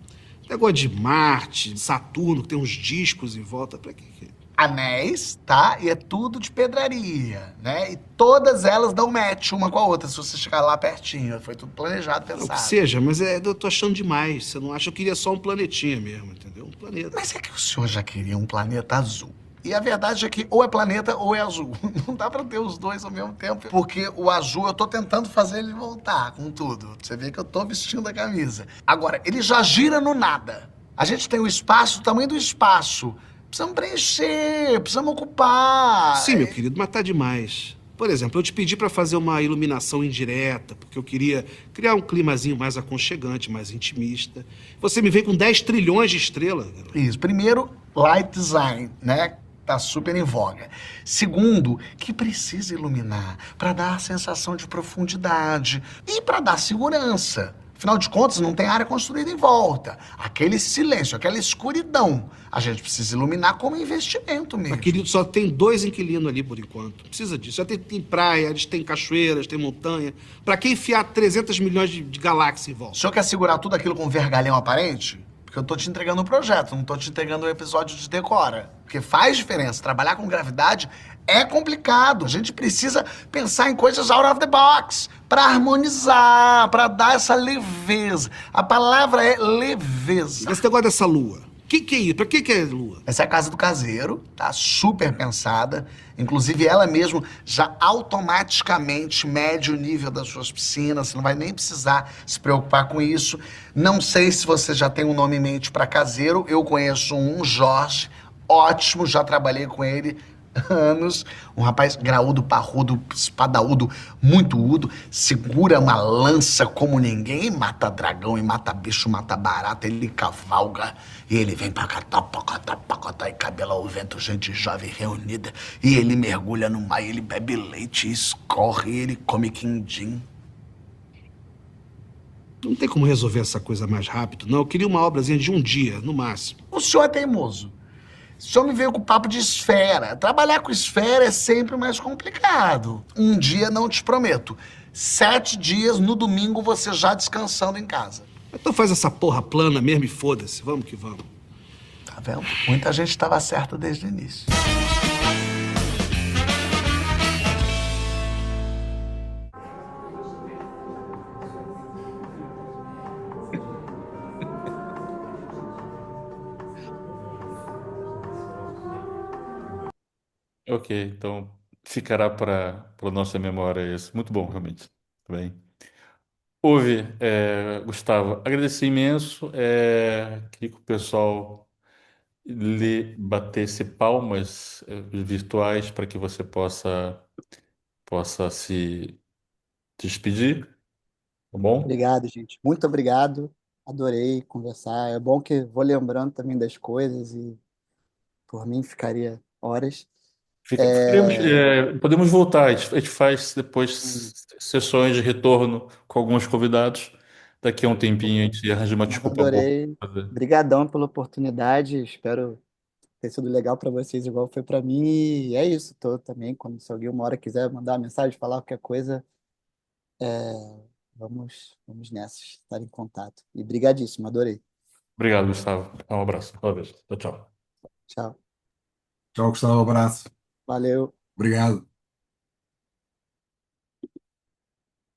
Negócio de Marte, Saturno, que tem uns discos em volta, pra quê? Anéis, tá? E é tudo de pedraria, né? E todas elas dão match uma com a outra, se você chegar lá pertinho. Foi tudo planejado, O que pensado. seja, mas eu tô achando demais. Você não acha? Eu queria só um planetinha mesmo, entendeu? Um planeta. Mas é que o senhor já queria um planeta azul. E a verdade é que ou é planeta ou é azul. Não dá pra ter os dois ao mesmo tempo. Porque o azul, eu tô tentando fazer ele voltar com tudo. Você vê que eu tô vestindo a camisa. Agora, ele já gira no nada. A gente tem o espaço, o tamanho do espaço. Precisamos preencher, precisamos ocupar. Sim, meu querido, mas tá demais. Por exemplo, eu te pedi pra fazer uma iluminação indireta, porque eu queria criar um climazinho mais aconchegante, mais intimista. Você me veio com 10 trilhões de estrelas. Isso. Primeiro, light design, né? Tá super em voga. Segundo, que precisa iluminar para dar a sensação de profundidade e para dar segurança. Afinal de contas, não tem área construída em volta. Aquele silêncio, aquela escuridão. A gente precisa iluminar como investimento mesmo. Mas, querido, só tem 2 inquilinos ali por enquanto. Não precisa disso. Já tem praia, eles têm cachoeiras, tem montanha. Pra que enfiar 300 milhões de galáxias em volta? O senhor quer segurar tudo aquilo com vergalhão aparente? Porque eu tô te entregando um projeto, não tô te entregando um episódio de decora. Porque faz diferença. Trabalhar com gravidade é complicado. A gente precisa pensar em coisas out of the box. Pra harmonizar, pra dar essa leveza. A palavra é leveza. Esse negócio dessa lua. Que é isso? Pra que é lua? Essa é a casa do caseiro, tá? Super pensada. Inclusive, ela mesmo já automaticamente mede o nível das suas piscinas. Você não vai nem precisar se preocupar com isso. Não sei se você já tem um nome em mente para caseiro. Eu conheço um, Jorge. Ótimo, já trabalhei com ele anos. Um rapaz graúdo, parrudo, espadaúdo, muito údo. Segura uma lança como ninguém. E mata dragão, e mata bicho, mata barata. Ele cavalga. E ele vem pacatá, pacatá, pacatá, e cabela ao vento, gente jovem reunida. E ele mergulha no mar, e ele bebe leite, e escorre, e ele come quindim. Não tem como resolver essa coisa mais rápido, não. Eu queria uma obrazinha de um dia, no máximo. O senhor é teimoso. O senhor me veio com papo de esfera. Trabalhar com esfera é sempre mais complicado. Um dia não te prometo. 7 dias, no domingo, você já descansando em casa. Então faz essa porra plana mesmo e foda-se. Vamos que vamos. Tá vendo? Muita gente estava certa desde o início. Ok, então ficará para a nossa memória isso. Muito bom, realmente. Tá bem. Ouve, Gustavo, agradeço imenso. Queria que o pessoal lhe batesse palmas virtuais para que você possa se despedir, tá bom? Obrigado, gente. Muito obrigado. Adorei conversar. É bom que vou lembrando também das coisas e por mim ficaria horas. Podemos voltar, a gente faz depois sessões de retorno com alguns convidados. Daqui a um tempinho a gente arranja uma Mas desculpa boa adorei. pra fazer. Obrigadão pela oportunidade. Espero ter sido legal para vocês, igual foi para mim. E é isso. Tô também, quando se alguém uma hora quiser mandar uma mensagem, falar qualquer coisa, vamos nessa, estar em contato. E brigadíssimo, adorei. Obrigado, Gustavo. Um abraço. Uma vez. Tchau, tchau. Tchau. Tchau, Gustavo, abraço. Valeu. Obrigado.